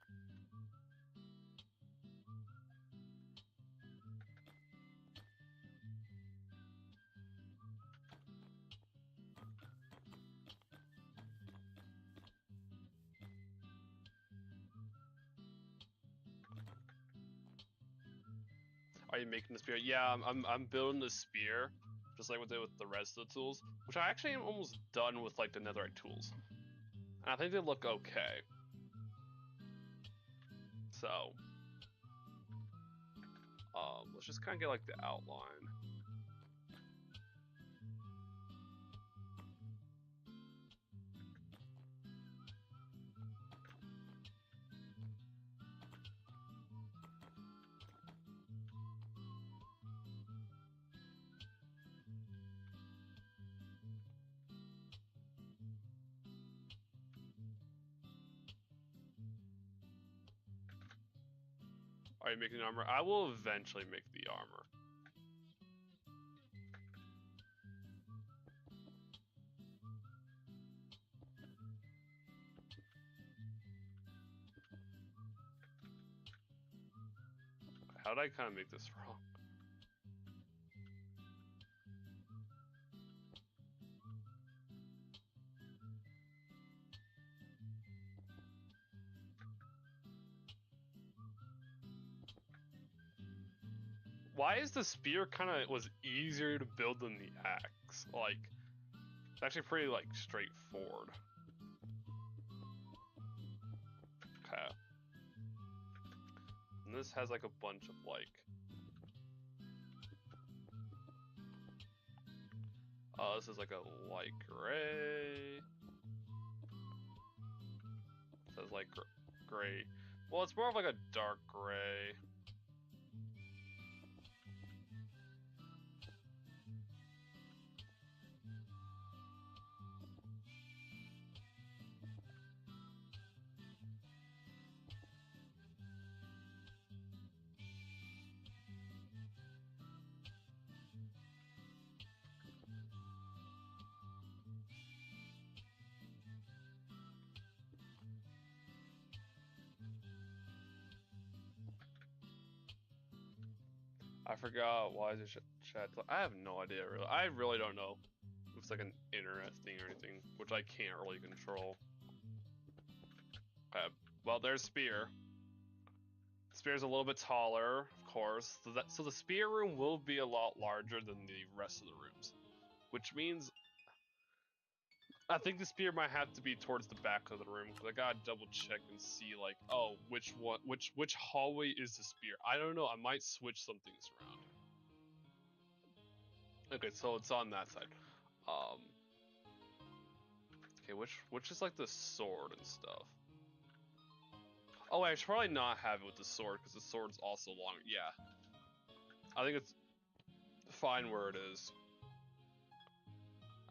Are you making the spear? Yeah, I'm building the spear, just like we did with the rest of the tools, which I actually am almost done with like the netherite tools. And I think they look okay. So, let's just kind of get like the outline. Are you making armor? I will eventually make the armor. How did I kind of make this wrong? Why is the spear kind of was easier to build than the axe? Like, it's actually pretty like straightforward. Okay. And this has like a bunch of like. Oh, this is like a light gray. It says like gray. Well, it's more of like a dark gray. I forgot why is it chat. I have no idea really. I really don't know if it's like an internet thing or anything, which I can't really control. Okay, well there's Spear. Spear's a little bit taller, of course. So the Spear room will be a lot larger than the rest of the rooms, which means I think the Spear might have to be towards the back of the room because I gotta double check and see like, oh, which hallway is the Spear? I don't know. I might switch some things around. Okay, so it's on that side. Okay, which is like the sword and stuff. Oh, I should probably not have it with the sword because the sword's also long. Yeah, I think it's fine where it is.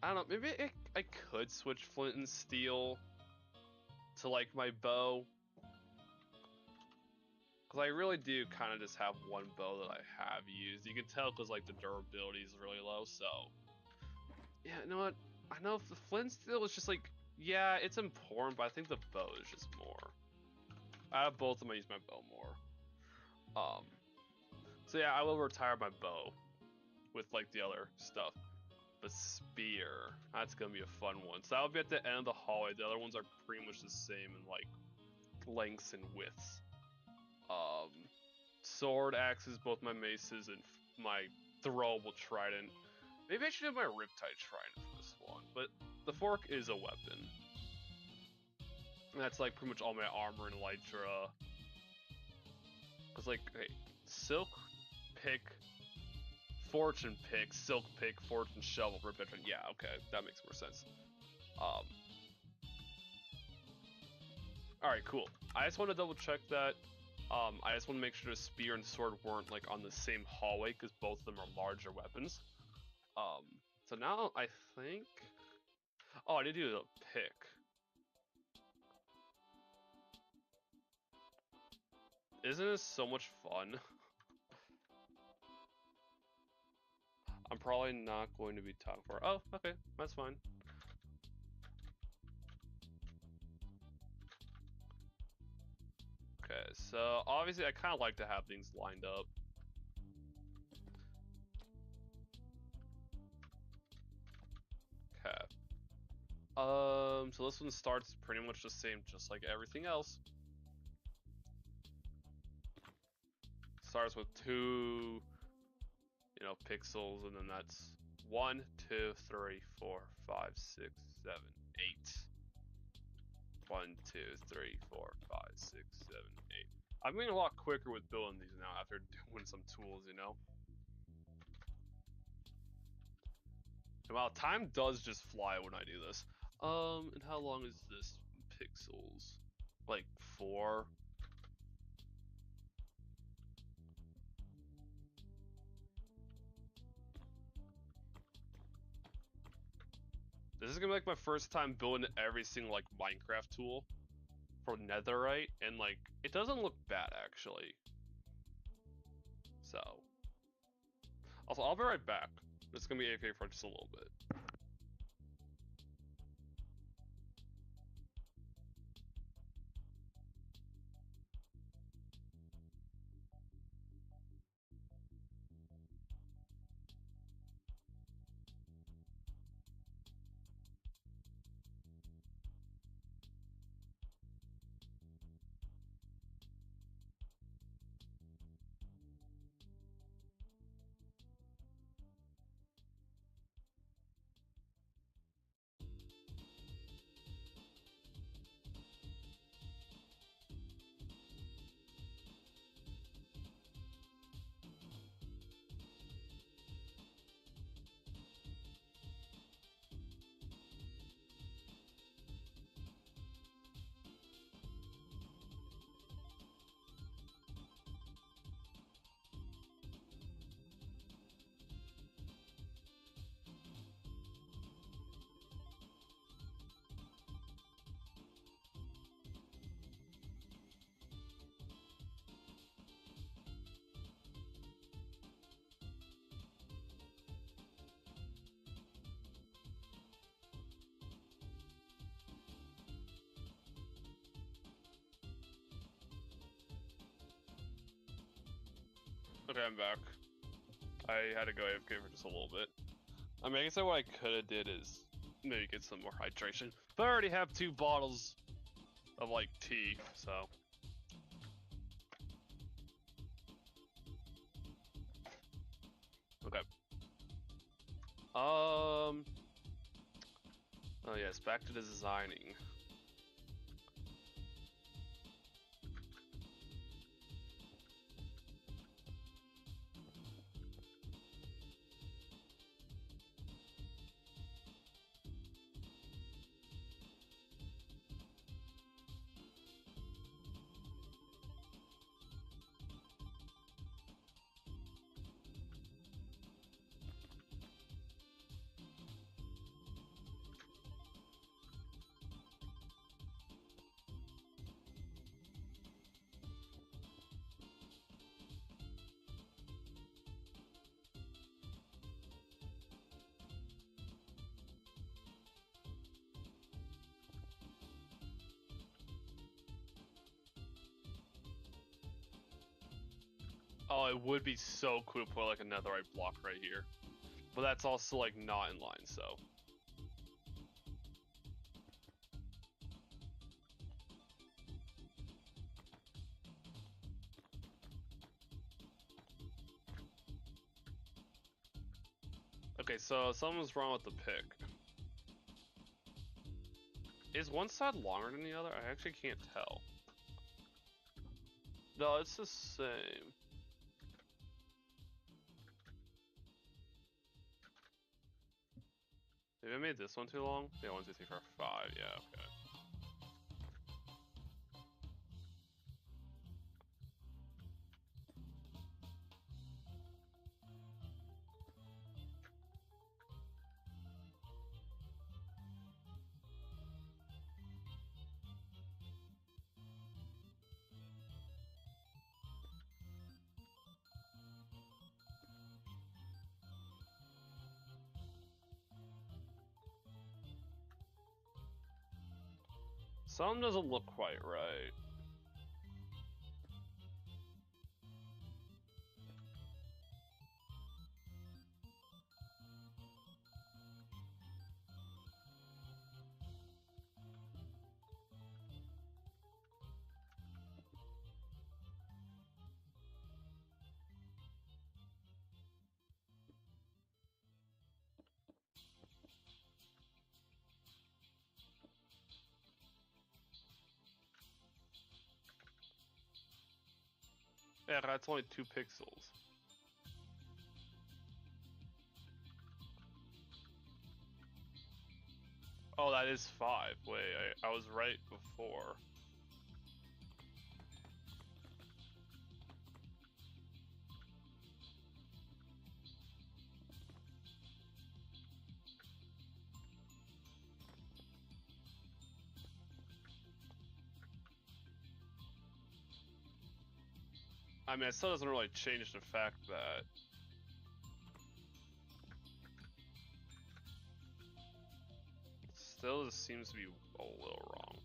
I don't know. Maybe I could switch flint and steel to like my bow. Because I really do kind of just have one bow that I have used. You can tell because like the durability is really low, so. Yeah, you know what? I know if the flint and steel is just like, yeah, it's important, but I think the bow is just more. Out of both of them, I use my bow more. So yeah, I will retire my bow with like the other stuff. But spear, that's gonna be a fun one. So that'll be at the end of the hallway. The other ones are pretty much the same in like lengths and widths. Sword, axes, both my maces, and my throwable trident. Maybe I should have my Riptide Trident for this one, but the fork is a weapon. And that's like pretty much all my armor and elytra. Cause like, hey, silk pick, fortune pick, silk pick, fortune shovel, Riptide Trident. Yeah, okay, that makes more sense. Alright, cool. I just want to double check that. I just want to make sure the spear and sword weren't like on the same hallway because both of them are larger weapons. So now I think. Oh, I did do the pick. Isn't this so much fun? I'm probably not going to be talking for. Oh, okay, that's fine. Okay, so obviously I kind of like to have things lined up. Okay. So this one starts pretty much the same, just like everything else. Starts with 2, you know, pixels, and then that's 1, 2, 3, 4, 5, 6, 7, 8. 1, 2, 3, 4, 5, 6, 7, 8. I'm getting a lot quicker with building these now after doing some tools, you know? Wow, time does just fly when I do this. And how long is this pixels? Like 4? This is gonna be like my first time building every single like Minecraft tool for netherite, and like it doesn't look bad actually. So, also I'll be right back. It's gonna be AFK for just a little bit. Okay, I'm back. I had to go AFK for just a little bit. I mean, I guess what I could have did is maybe get some more hydration. But I already have 2 bottles of like tea, so. Okay. Oh yes, back to the designing. Oh, it would be so cool to put like a netherite block right here. But that's also like not in line, so. Okay, so something's wrong with the pick. Is one side longer than the other? I actually can't tell. No, it's the same. Maybe I made this one too long? Yeah, 1, 2, 3, 4, 5. Yeah, okay. Some doesn't look quite right. Yeah, that's only 2 pixels. Oh, that is 5. Wait, I was right before. I mean, it still doesn't really change the fact that still just seems to be a little wrong.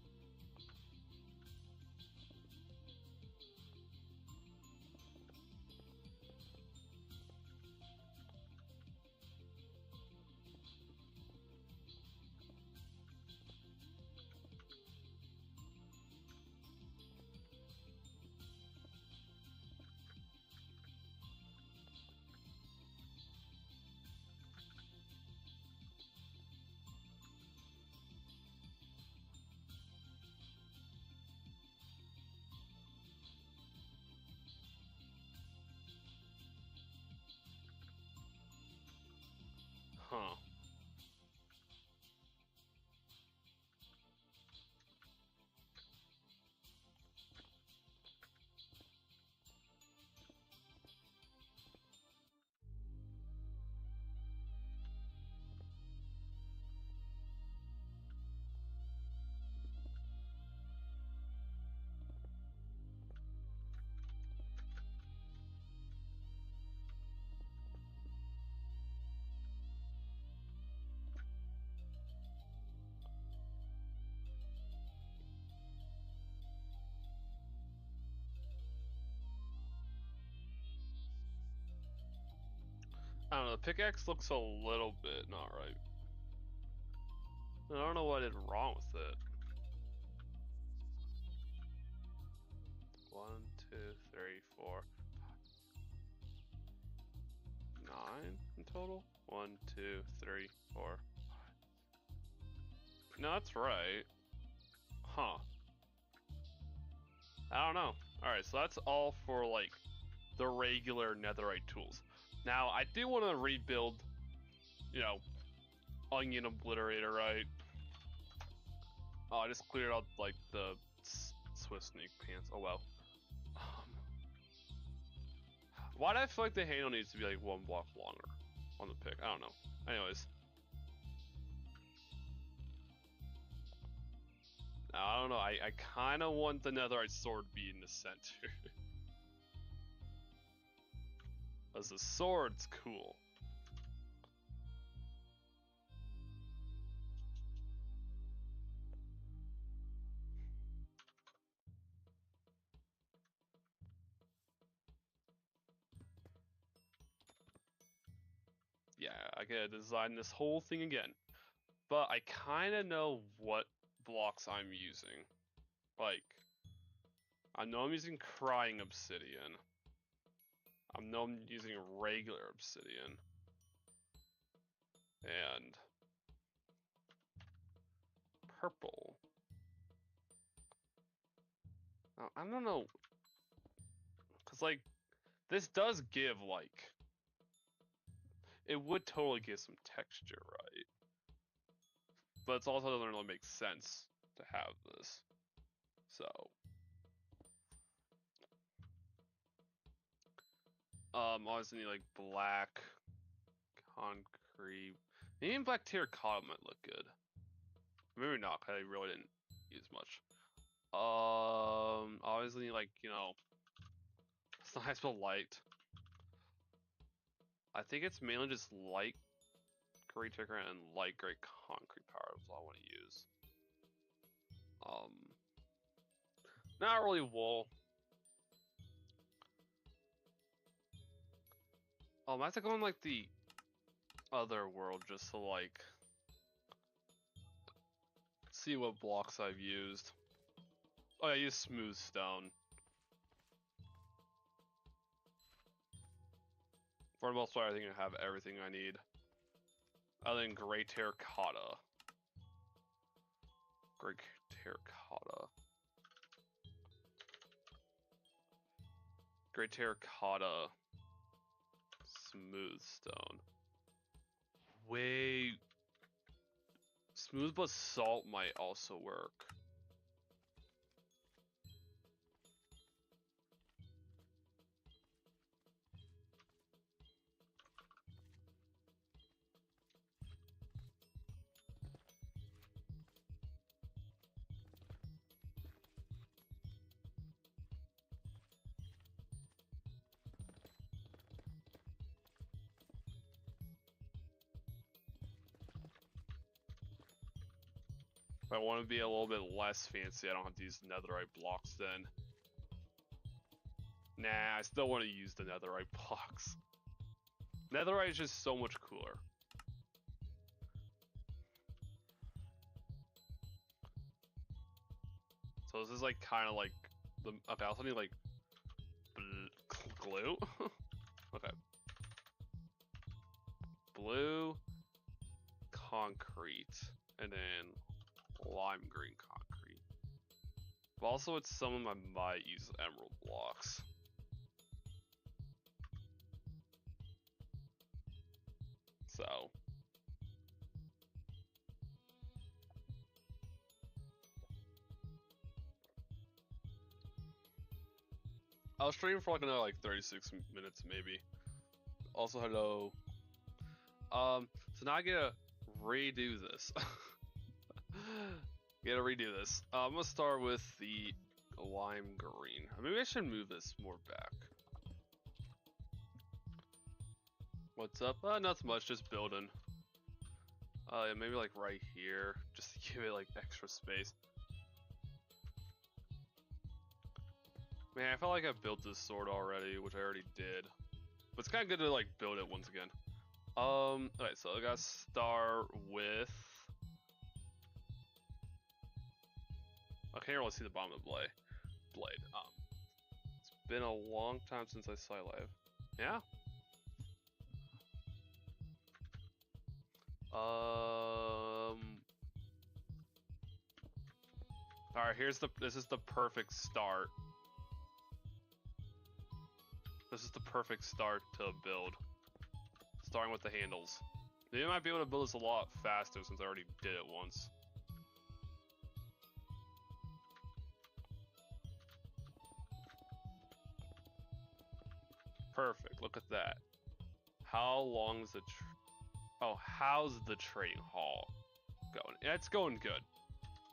Huh. I don't know, the pickaxe looks a little bit not right. I don't know what I did wrong with it. 1, 2, 3, 4, 5. 9 in total? 1, 2, 3, 4, 5. No, that's right. Huh. I don't know. Alright, so that's all for, like, the regular netherite tools. Now, I do want to rebuild, you know, onion obliterator, right? Oh, I just cleared out, like, the Swiss sneak pants. Oh, well. Why do I feel like the handle needs to be, like, 1 block longer on the pick? I don't know. Anyways. I don't know. I kind of want the netherite sword to be in the center. Because the sword's cool. Yeah, I gotta design this whole thing again. But I kind of know what blocks I'm using. Like, I know I'm using crying obsidian. I know I'm using regular obsidian. And purple. Now, I don't know. Because, like, this does give, like, it would totally give some texture, right? But it also doesn't really make sense to have this. So. Obviously need, like, black concrete. Maybe black terracotta might look good. Maybe not, because I really didn't use much. Obviously, like, you know, it's not high spell light. I think it's mainly just light gray terracotta and light gray concrete power is all I want to use. Not really wool. I have to go in, like, the other world just to, like, see what blocks I've used. Oh, I used smooth stone. For the most part, I think I have everything I need. Other than gray terracotta. Gray terracotta. Great terracotta. Smooth stone. Wait. Smooth basalt might also work. If I want to be a little bit less fancy, I don't have to use netherite blocks then. Nah, I still want to use the netherite blocks. Netherite is just so much cooler. So this is like kind of like the okay. I also need like glue. Okay. Blue, concrete, and then lime green concrete. But also, it's some of them I might use emerald blocks. So. I'll stream for like another like 36 minutes maybe. Also, hello. So now I gotta redo this. Gotta redo this. I'm gonna start with the lime green. Maybe I should move this more back. What's up? Not much, just building. Yeah, maybe like right here, just to give it like extra space. Man, I felt like I built this sword already, which I already did. But it's kind of good to like build it once again. Alright, so I gotta start with... I can't really see the bottom of the blade. It's been a long time since I saw you live. Yeah? Alright, this is the perfect start. This is the perfect start to build. Starting with the handles. You might be able to build this a lot faster since I already did it once. Perfect, look at that. How long is the how's the trading hall going? Yeah, it's going good.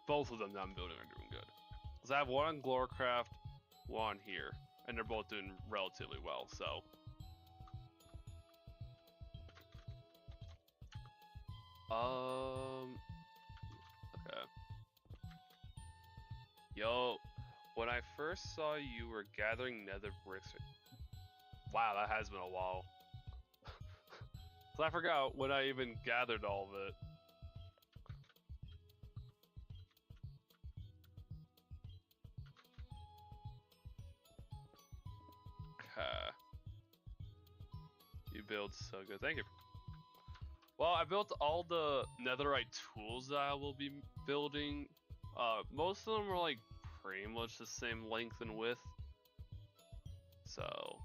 Both of them that I'm building are doing good. Because I have one on GloraCraft, one here. And they're both doing relatively well, so. Okay. Yo, when I first saw you were gathering nether bricks. Wow, that has been a while. So I forgot when I even gathered all of it. You build so good. Thank you. Well, I built all the netherite tools that I will be building. Most of them are like pretty much the same length and width. So,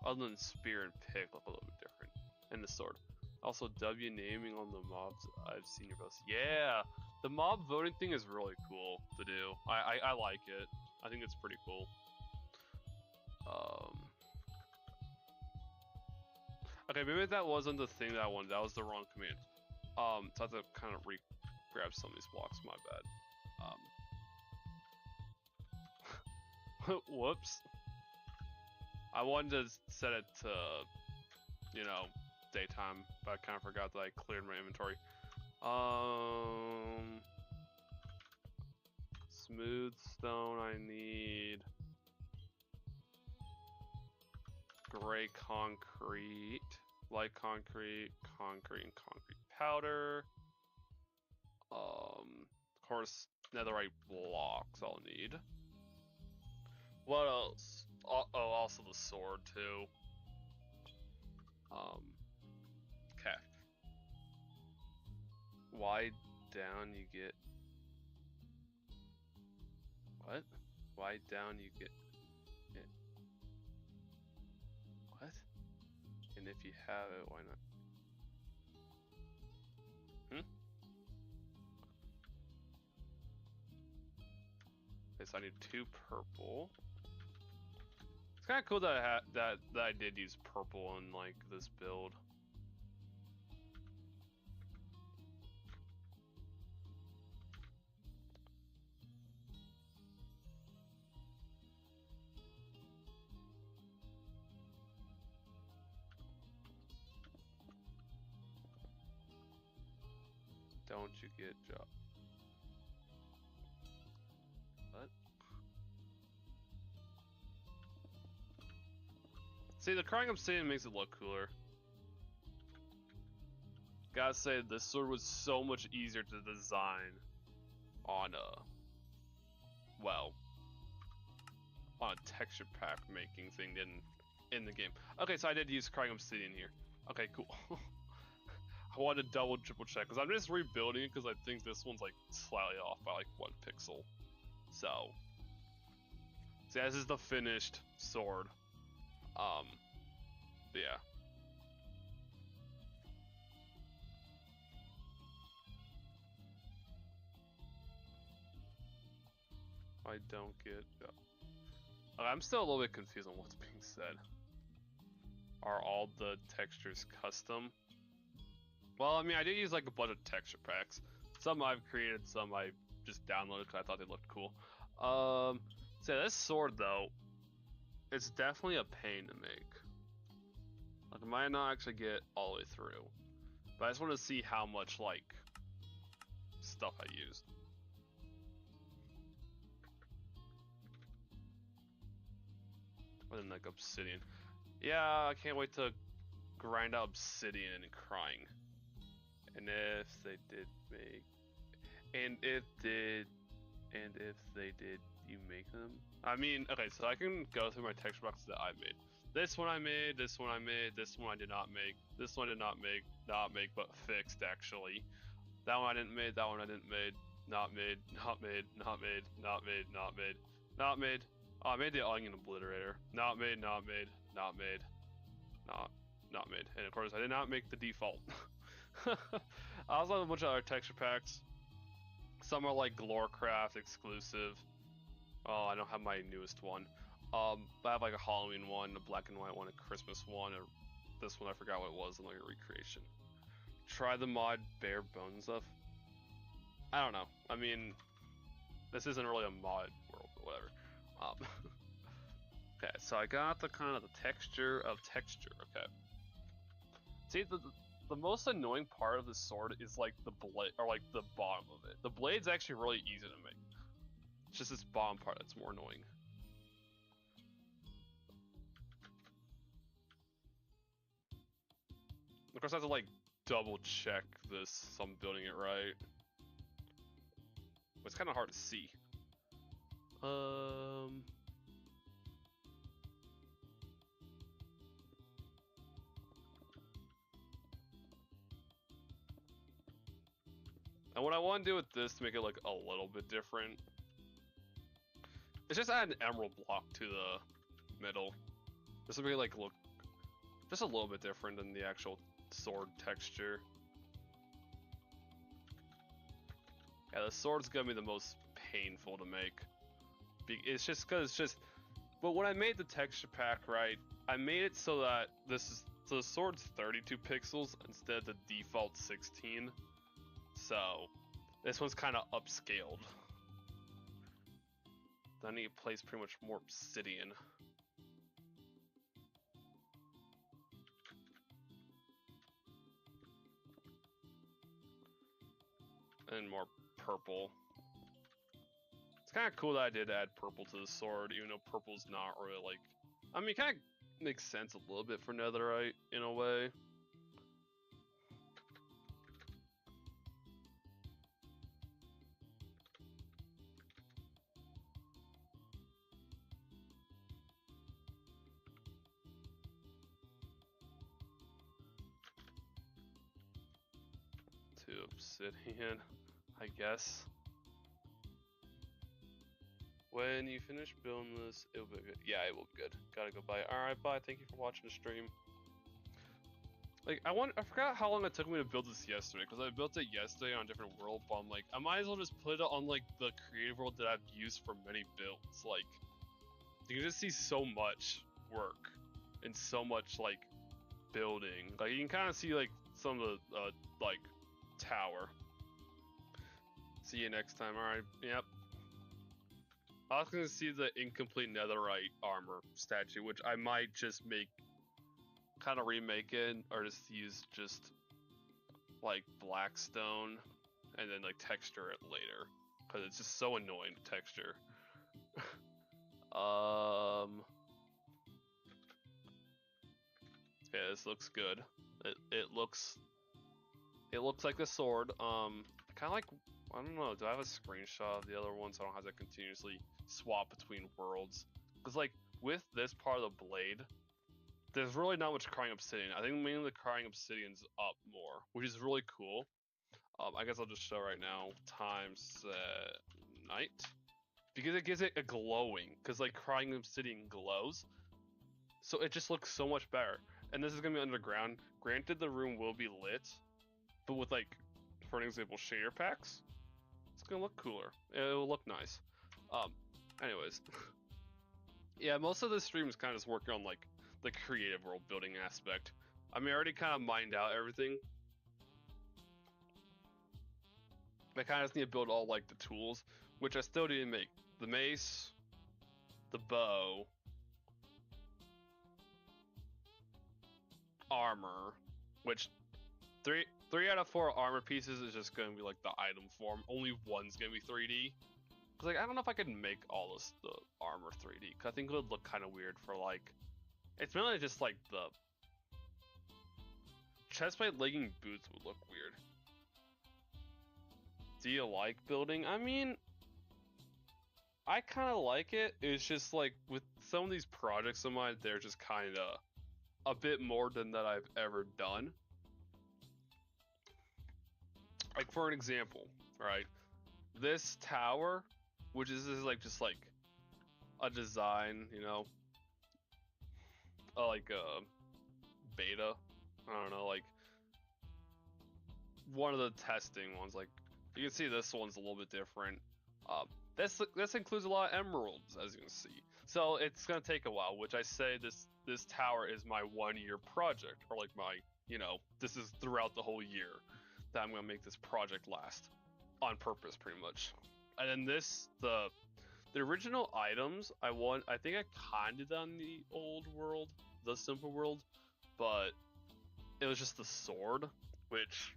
other than spear and pick look a little bit different. And the sword. Also, W naming on the mobs I've seen your posts. Yeah, the mob voting thing is really cool to do. I like it. I think it's pretty cool. Okay, maybe that wasn't the thing that I wanted. That was the wrong command. So I have to kind of grab some of these blocks. My bad. Whoops. I wanted to set it to, you know, daytime, but I kind of forgot that I cleared my inventory. Smooth stone I need. Gray concrete, light concrete, concrete, and concrete powder. Of course, netherite blocks I'll need. What else? Oh, also the sword too. Okay. Why down you get? What? Why down you get? if you have it, why not? Okay, so I need 2 purple. It's kind of cool that I did use purple in like this build. Don't you get job? What? See, the crying obsidian makes it look cooler. Gotta say, this sword was so much easier to design on well, on a texture pack making thing than in the game. Okay, so I did use crying obsidian here. Okay, cool. I wanted to double, triple check because I'm just rebuilding it because I think this one's like slightly off by like 1 pixel. So, see, this is the finished sword. But yeah. I don't get. I'm still a little bit confused on what's being said. Are all the textures custom? Well, I mean, I did use like a bunch of texture packs. Some I've created, some I just downloaded because I thought they looked cool. So this sword though, it's definitely a pain to make. Like, I might not actually get all the way through, but I just want to see how much like stuff I used. And then like obsidian. Yeah, I can't wait to grind out obsidian and crying. And if they did make, and if they did, you make them? I mean, okay, so I can go through my texture boxes that I made. This one I made, this one I made, this one I did not make, this one I did not make, but fixed actually. That one I didn't make, that one I didn't make, not made, not made, not made, not made, not made, not made. Oh, I made the onion obliterator. Not made, not made, not made, not made. And of course, I did not make the default. I also have a bunch of other texture packs. Some are like GloraCraft exclusive. Oh, I don't have my newest one. I have like a Halloween one, a black and white one, a Christmas one, or this one I forgot what it was, and like a recreation. Try the mod bare bones stuff. I don't know. I mean, this isn't really a mod world, but whatever. Okay, so I got the kind of the texture of texture. Okay. See, the most annoying part of the sword is like the blade, or like the bottom of it. The blade's actually really easy to make. It's just this bottom part that's more annoying. Of course, I have to like double check this so I'm building it right. But it's kind of hard to see. And what I want to do with this to make it look a little bit different is just add an emerald block to the middle. This will make it like look just a little bit different than the actual sword texture. Yeah, the sword's gonna be the most painful to make. It's just because it's just. But when I made the texture pack, right, I made it so that so the sword's 32 pixels instead of the default 16. So this one's kind of upscaled. Then I need to place pretty much more obsidian. And more purple. It's kind of cool that I did add purple to the sword, even though purple's not really like. I mean, it kind of makes sense a little bit for netherite in a way. To obsidian, I guess. When you finish building this, it will be good. Yeah, it will be good. Gotta go bye. Alright, bye. Thank you for watching the stream. Like, I forgot how long it took me to build this yesterday, because I built it yesterday on a different world, but I'm like, I might as well just put it on, like, the creative world that I've used for many builds. Like, you can just see so much work and so much, like, building. Like, you can kind of see, like, some of the, like, tower. See you next time, alright, yep. I was gonna see the incomplete netherite armor statue, which I might just make, kind of remake it, or just use just like blackstone and then like texture it later, because it's just so annoying to texture. Okay, this looks good. It looks like the sword. Kind of like, I don't know, do I have a screenshot of the other one so I don't have to continuously swap between worlds? Because like with this part of the blade, there's really not much crying obsidian. I think mainly the crying obsidian's up more, which is really cool. I guess I'll just show right now. Times night, because it gives it a glowing. Because like crying obsidian glows, so it just looks so much better. And this is gonna be underground. Granted, the room will be lit, but with like, for an example, shader packs, it's gonna look cooler. It'll look nice. Anyways, yeah, most of the stream is kind of just working on like the creative world building aspect. I mean, I already kind of mined out everything. I kind of just need to build all like the tools, which I still didn't make. The mace, the bow, armor, which three out of 4 armor pieces is just gonna be like the item form. Only one's gonna be 3D. Cause like I don't know if I could make all this the armor 3D. Cause I think it would look kind of weird for like. It's mainly just like the chestplate legging boots would look weird. Do you like building? I mean, I kind of like it. It's just like with some of these projects of mine, they're just kind of a bit more than that I've ever done. Like for an example, right? This tower, which is like just like a design, you know, like a beta. I don't know, like one of the testing ones. Like you can see this one's a little bit different. This includes a lot of emeralds, as you can see. So it's gonna take a while, which I say this tower is my 1-year project, or like my, you know, this is throughout the whole year that I'm gonna make this project last on purpose, pretty much. And then this, the original items I think I kinda done the old world, the simple world, but it was just the sword, which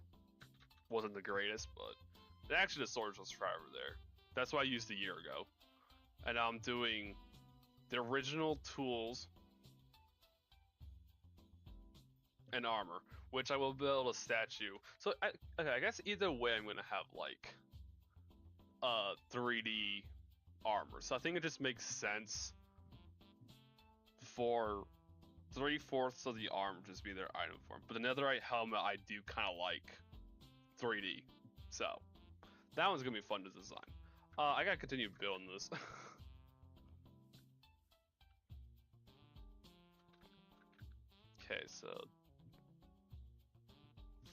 wasn't the greatest, but actually the sword was right over there. That's what I used a year ago. And now I'm doing the original tools and armor, which I will build a statue. So I guess either way I'm gonna have like 3D armor. So I think it just makes sense for 3/4 of the armor just be their item form. But the netherite helmet I do kind of like 3D. So that one's gonna be fun to design. I gotta continue building this. Okay, so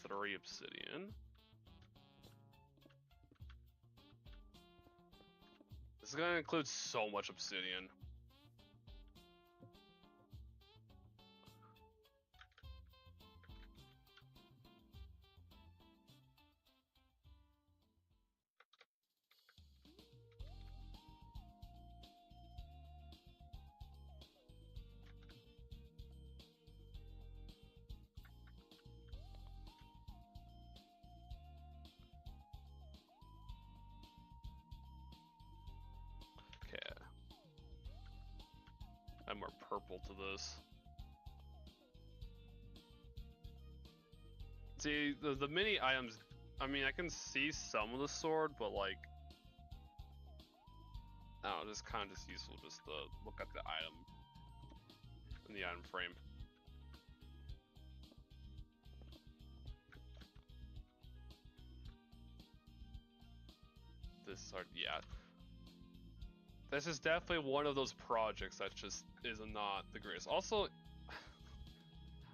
3 obsidian. This is gonna include so much obsidian. Add more purple to this. See, the mini items, I mean, I can see some of the sword, but like, I don't know, it's kind of just useful just to look at the item in the item frame. This sword, yeah. This is definitely one of those projects that just is not the greatest. Also,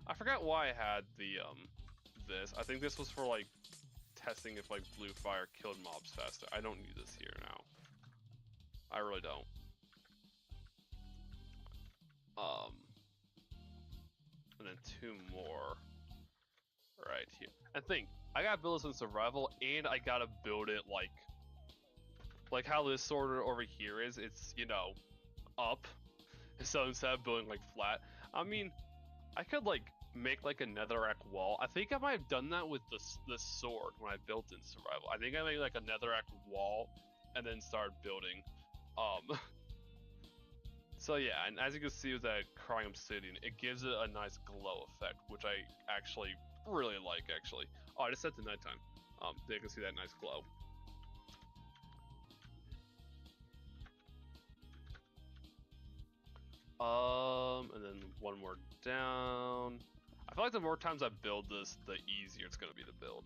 I forgot why I had the this. I think this was for like testing if like blue fire killed mobs faster. I don't need this here now. I really don't. And then 2 more right here. And think, I gotta build this in survival, and I gotta build it like how this sword over here is. It's, you know, up. So instead of building like flat, I mean, I could like make like a netherrack wall. I think I might have done that with this sword when I built in survival. I think I made like a netherrack wall and then started building. So yeah, and as you can see with that crying obsidian, it gives it a nice glow effect, which I actually really like actually. Oh, I just set the nighttime. They can see that nice glow. And then 1 more down. I feel like the more times I build this, the easier it's gonna be to build.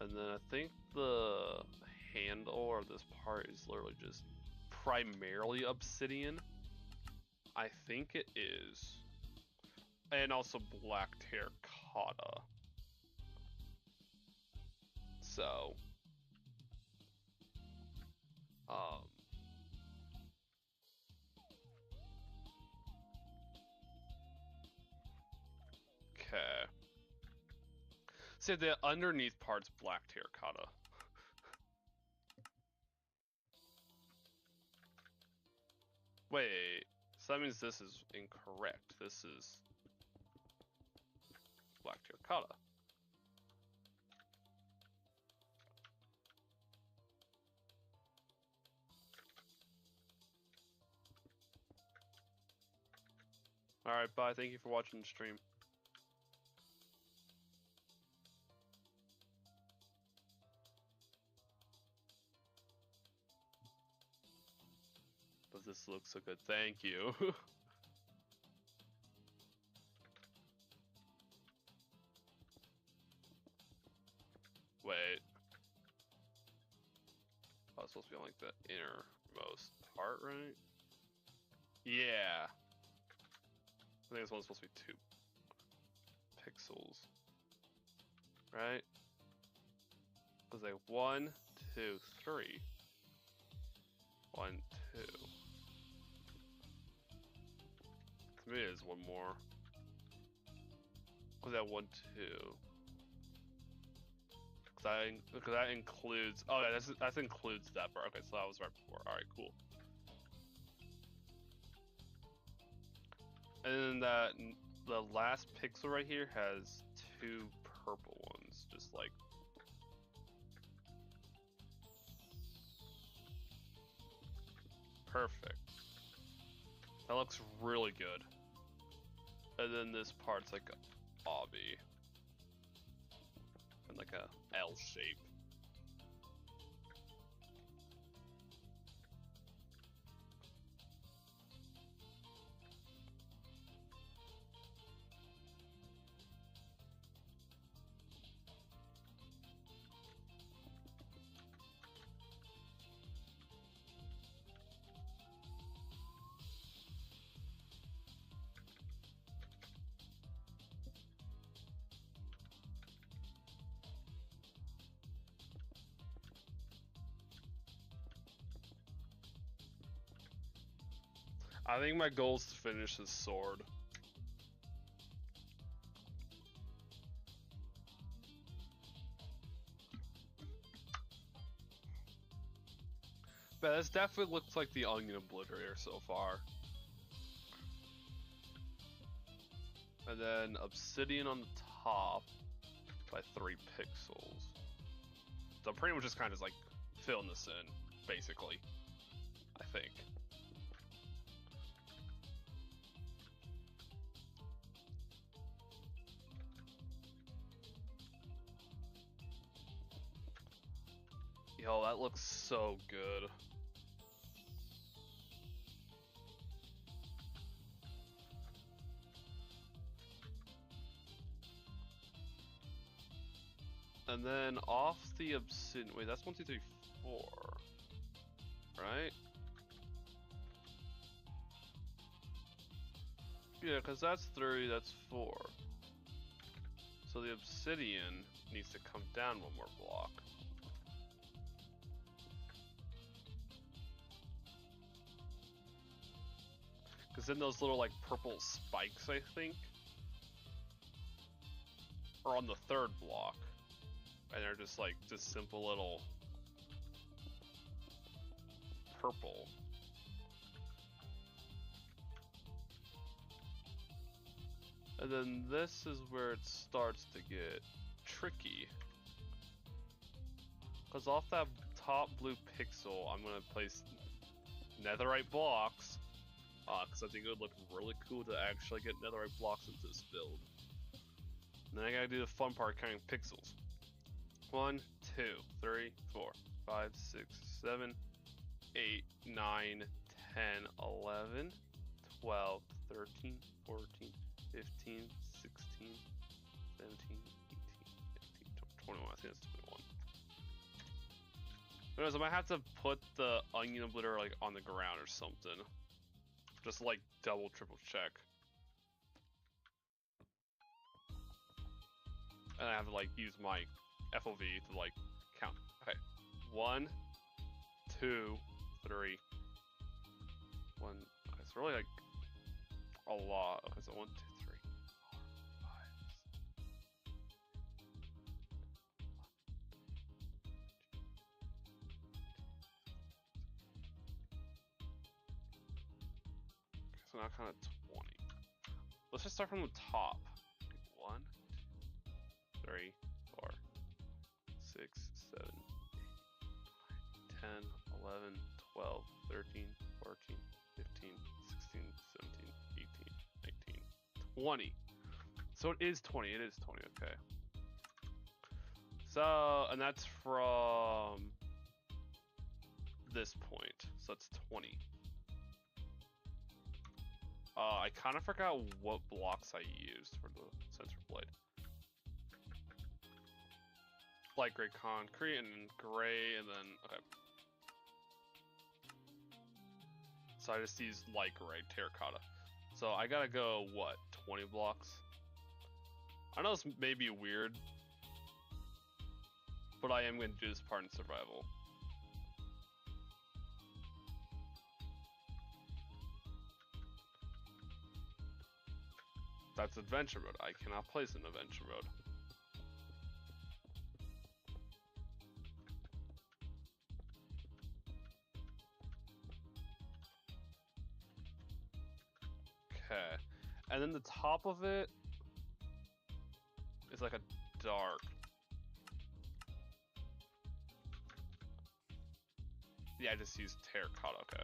And then I think the handle or this part is literally just primarily obsidian. I think it is. And also black terracotta. So, okay. So the underneath part's black terracotta. Wait, so that means this is incorrect. This is black terracotta. Alright, bye. Thank you for watching the stream. But this looks so good. Thank you. Wait. Oh, it's supposed to be on like the innermost part, right? Yeah. I think this one's supposed to be 2 pixels. Right? It was like 1, 2, 3. 1, 2. Maybe it is 1 more. Was that 1, 2? Because that includes. Oh, yeah, that includes that part. Okay, so that was right before. All right, cool. And then the last pixel right here has 2 purple ones, just like. Perfect. That looks really good. And then this part's like a obby. And like a L shape. I think my goal is to finish this sword. But this definitely looks like the onion obliterator so far. And then obsidian on the top by 3 pixels. So I'm pretty much just kind of like filling this in, basically. I think. Yo, that looks so good. And then off the obsidian, wait, that's 1, 2, 3, 4, right? Yeah, because that's 3, that's 4. So the obsidian needs to come down one more block. Because then those little like purple spikes, I think, are on the 3rd block. And they're just like just simple little purple. And then this is where it starts to get tricky. Because off that top blue pixel, I'm going to place netherite blocks. Because I think it would look really cool to actually get netherite blocks into this build. And then I gotta do the fun part, counting pixels. 1, 2, 3, 4, 5, 6, 7, 8, 9, 10, 11, 12, 13, 14, 15, 16, 17, 18, 19, 21. I think that's 21. Anyways, I might have to put the onion obliter like on the ground or something. Just like double, triple check. And I have to like use my FOV to like count. Okay. 1, 2, 3. 1. Okay, it's really like a lot. Okay, so 1, 2, 3, 4, 5. So now kind of 20. Let's just start from the top. 1, 2, 3, 4, 6, 7, 8, 9, 10, 11, 12, 13, 14, 15, 16, 17, 18, 19, 20. So it is 20. It is 20. Okay. So, and that's from this point. So that's 20. I kind of forgot what blocks I used for the sensor blade. Light gray concrete and then gray and then, okay. So I just used light gray terracotta. So I gotta go, what, 20 blocks? I know this may be weird, but I am gonna do this part in survival. That's adventure mode. I cannot place in adventure mode. Okay. And then the top of it is like a dark. Yeah, I just used terracotta, okay.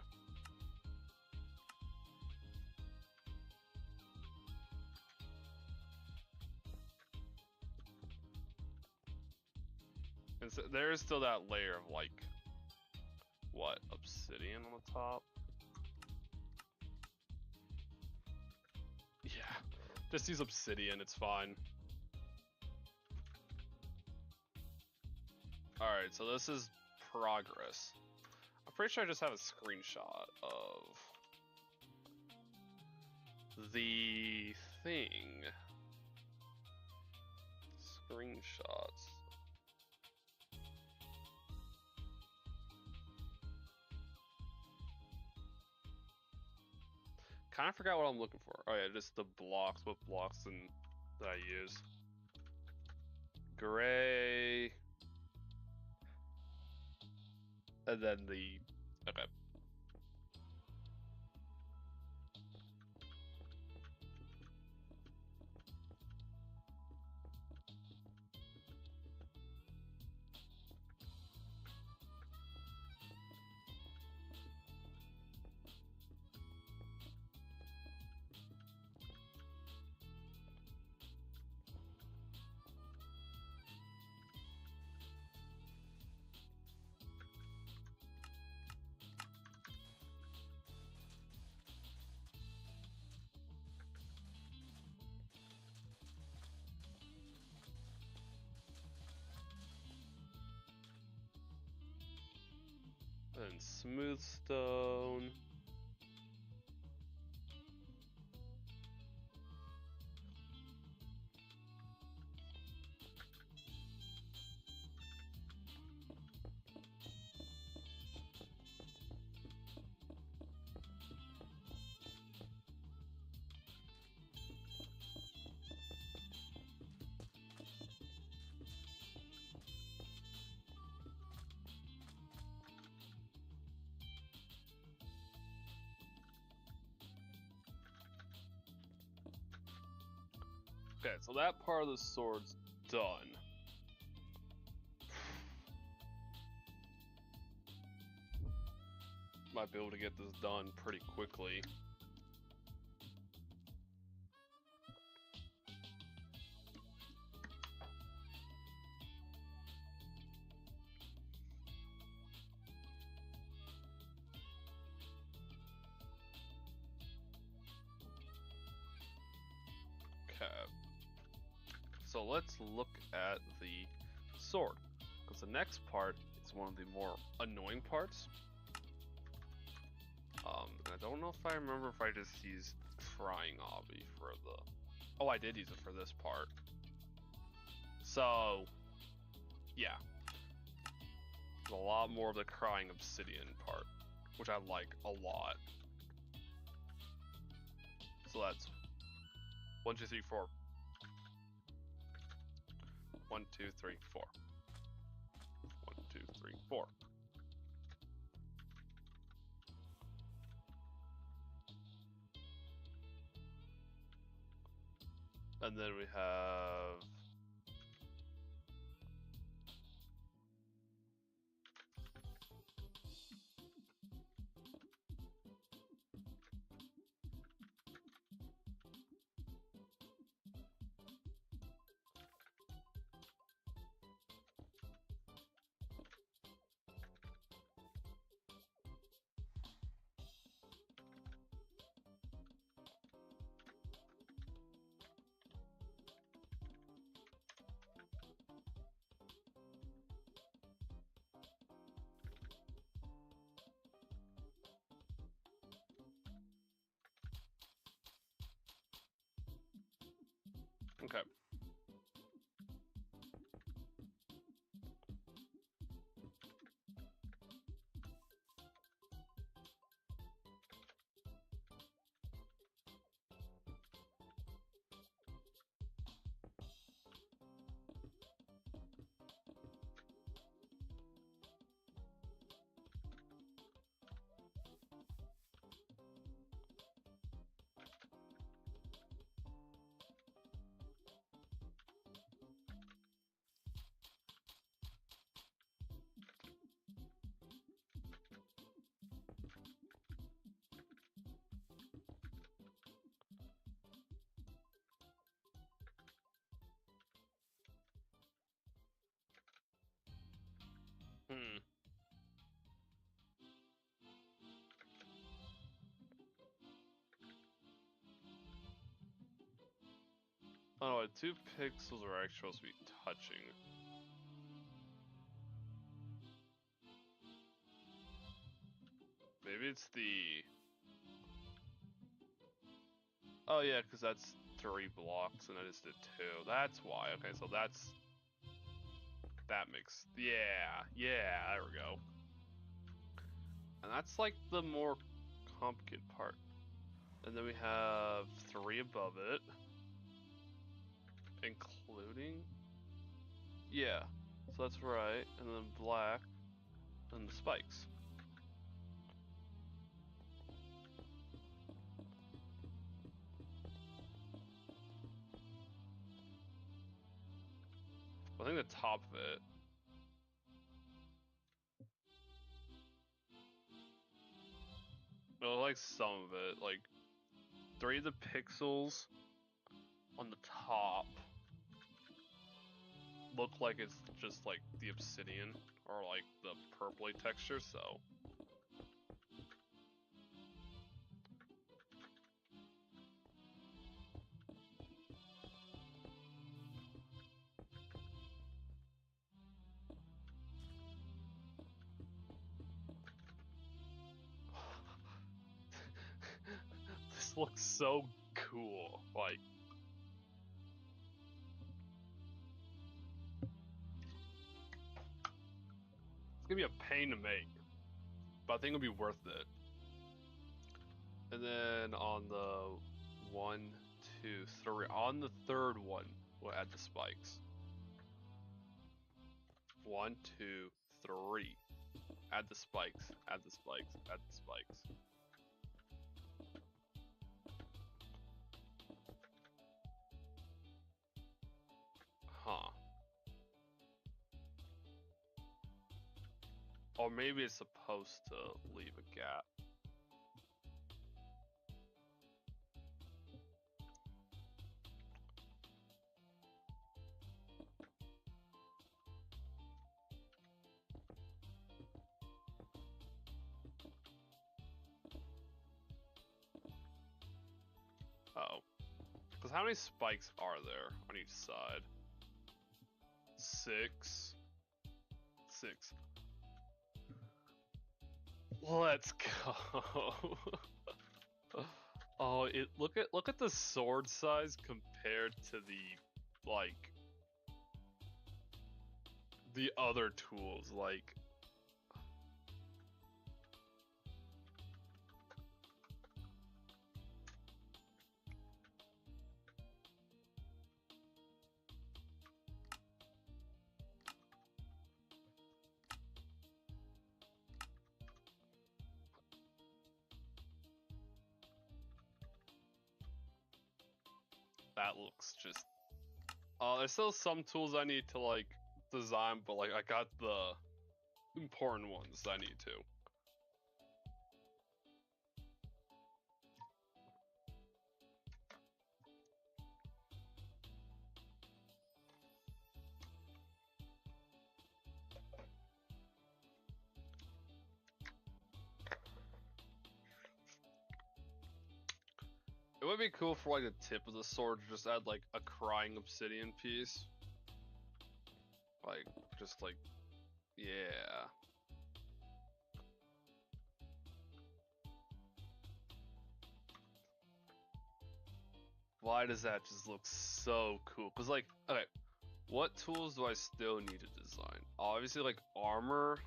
And so there is still that layer of like, what, obsidian on the top? Yeah, just use obsidian, it's fine. Alright, so this is progress. I'm pretty sure I just have a screenshot of the thing. Screenshots. Kind of forgot what I'm looking for. Oh yeah, just the blocks. What blocks that I use? Gray. And then the, okay. And smooth stone. Okay, so that part of the sword's done. Might be able to get this done pretty quickly. Okay. So let's look at the sword, because the next part is one of the more annoying parts. I don't know if I remember if I just used Crying Obby for the... Oh, I did use it for this part. So, yeah. There's a lot more of the Crying Obsidian part, which I like a lot. So that's 1, 2, 3, 4. 1, 2, 3, 4. 1, 2, 3, 4. And then we have... Okay. Oh, 2 pixels are actually supposed to be touching. Maybe it's the... Oh yeah, because that's 3 blocks and I just did 2. That's why. Okay, so that's... That makes... Yeah, there we go. And that's like the more complicated part. And then we have 3 above it. Including? Yeah, so that's right. And then black. And the spikes. I think the top of it. No, like some of it. Like 3 of the pixels on the top look like it's just like the obsidian or like the purpley texture, so. This looks so cool, like. It's gonna be a pain to make, but I think it'll be worth it. And then on the 1, 2, 3, on the third one, we'll add the spikes. 1, 2, 3. Add the spikes, add the spikes, add the spikes. Huh. Or maybe it's supposed to leave a gap. Oh. Because how many spikes are there on each side? 6. 6. Let's go. Oh, look at the sword size compared to the like the other tools, like that looks just there's still some tools I need to like design, but like I got the important ones I need to. It would be cool for like the tip of the sword to just add like a crying obsidian piece. Like, just like, yeah. Why does that just look so cool? Cause like, okay, what tools do I still need to design? Obviously like armor,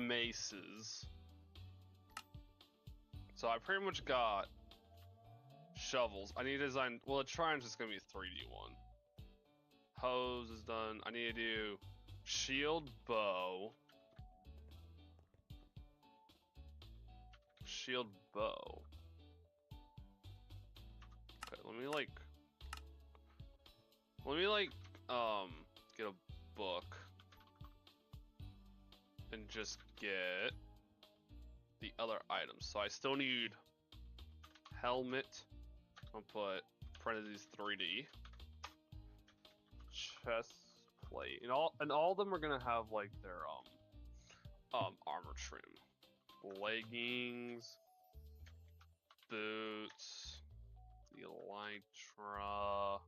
maces. So I pretty much got shovels. I need to design, well, the triumph is gonna be a 3D one. Hose is done. I need to do shield bow. Shield bow. Okay, let me like get a book and just get the other items. So I still need helmet. I'll put parentheses 3D. Chest plate. And all of them are gonna have like their armor trim. Leggings, boots, the elytra,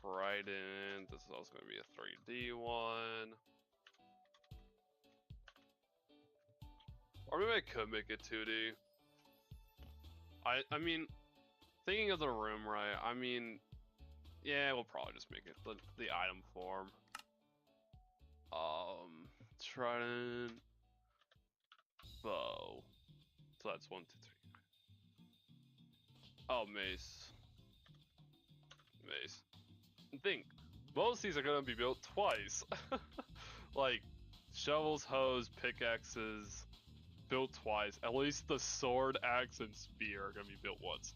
trident. This is also gonna be a 3D one. Or maybe I could make it 2D. I mean, thinking of the room, right? I mean, yeah, we'll probably just make it the item form. Trident, bow. So that's 1, 2, 3. Oh, mace. Mace. Think, most of these are gonna be built twice. Like, shovels, hoes, pickaxes, built twice. At least the sword, axe, and spear are gonna be built once.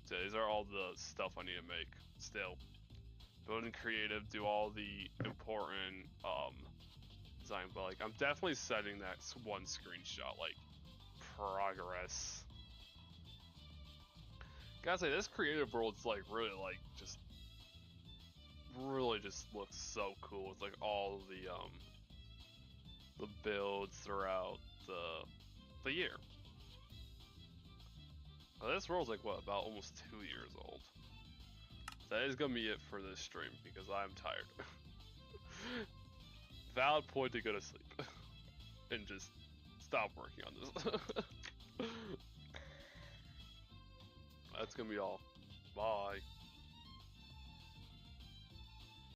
So these are all the stuff I need to make still. Building creative, do all the important design, but like I'm definitely setting that one screenshot like progress. Gotta say, this creative world's like really like just looks so cool with like all the builds throughout the year. Now, this world's like what, about almost 2 years old. That is gonna be it for this stream because I'm tired. Valid point to go to sleep and just stop working on this. That's gonna be all. Bye.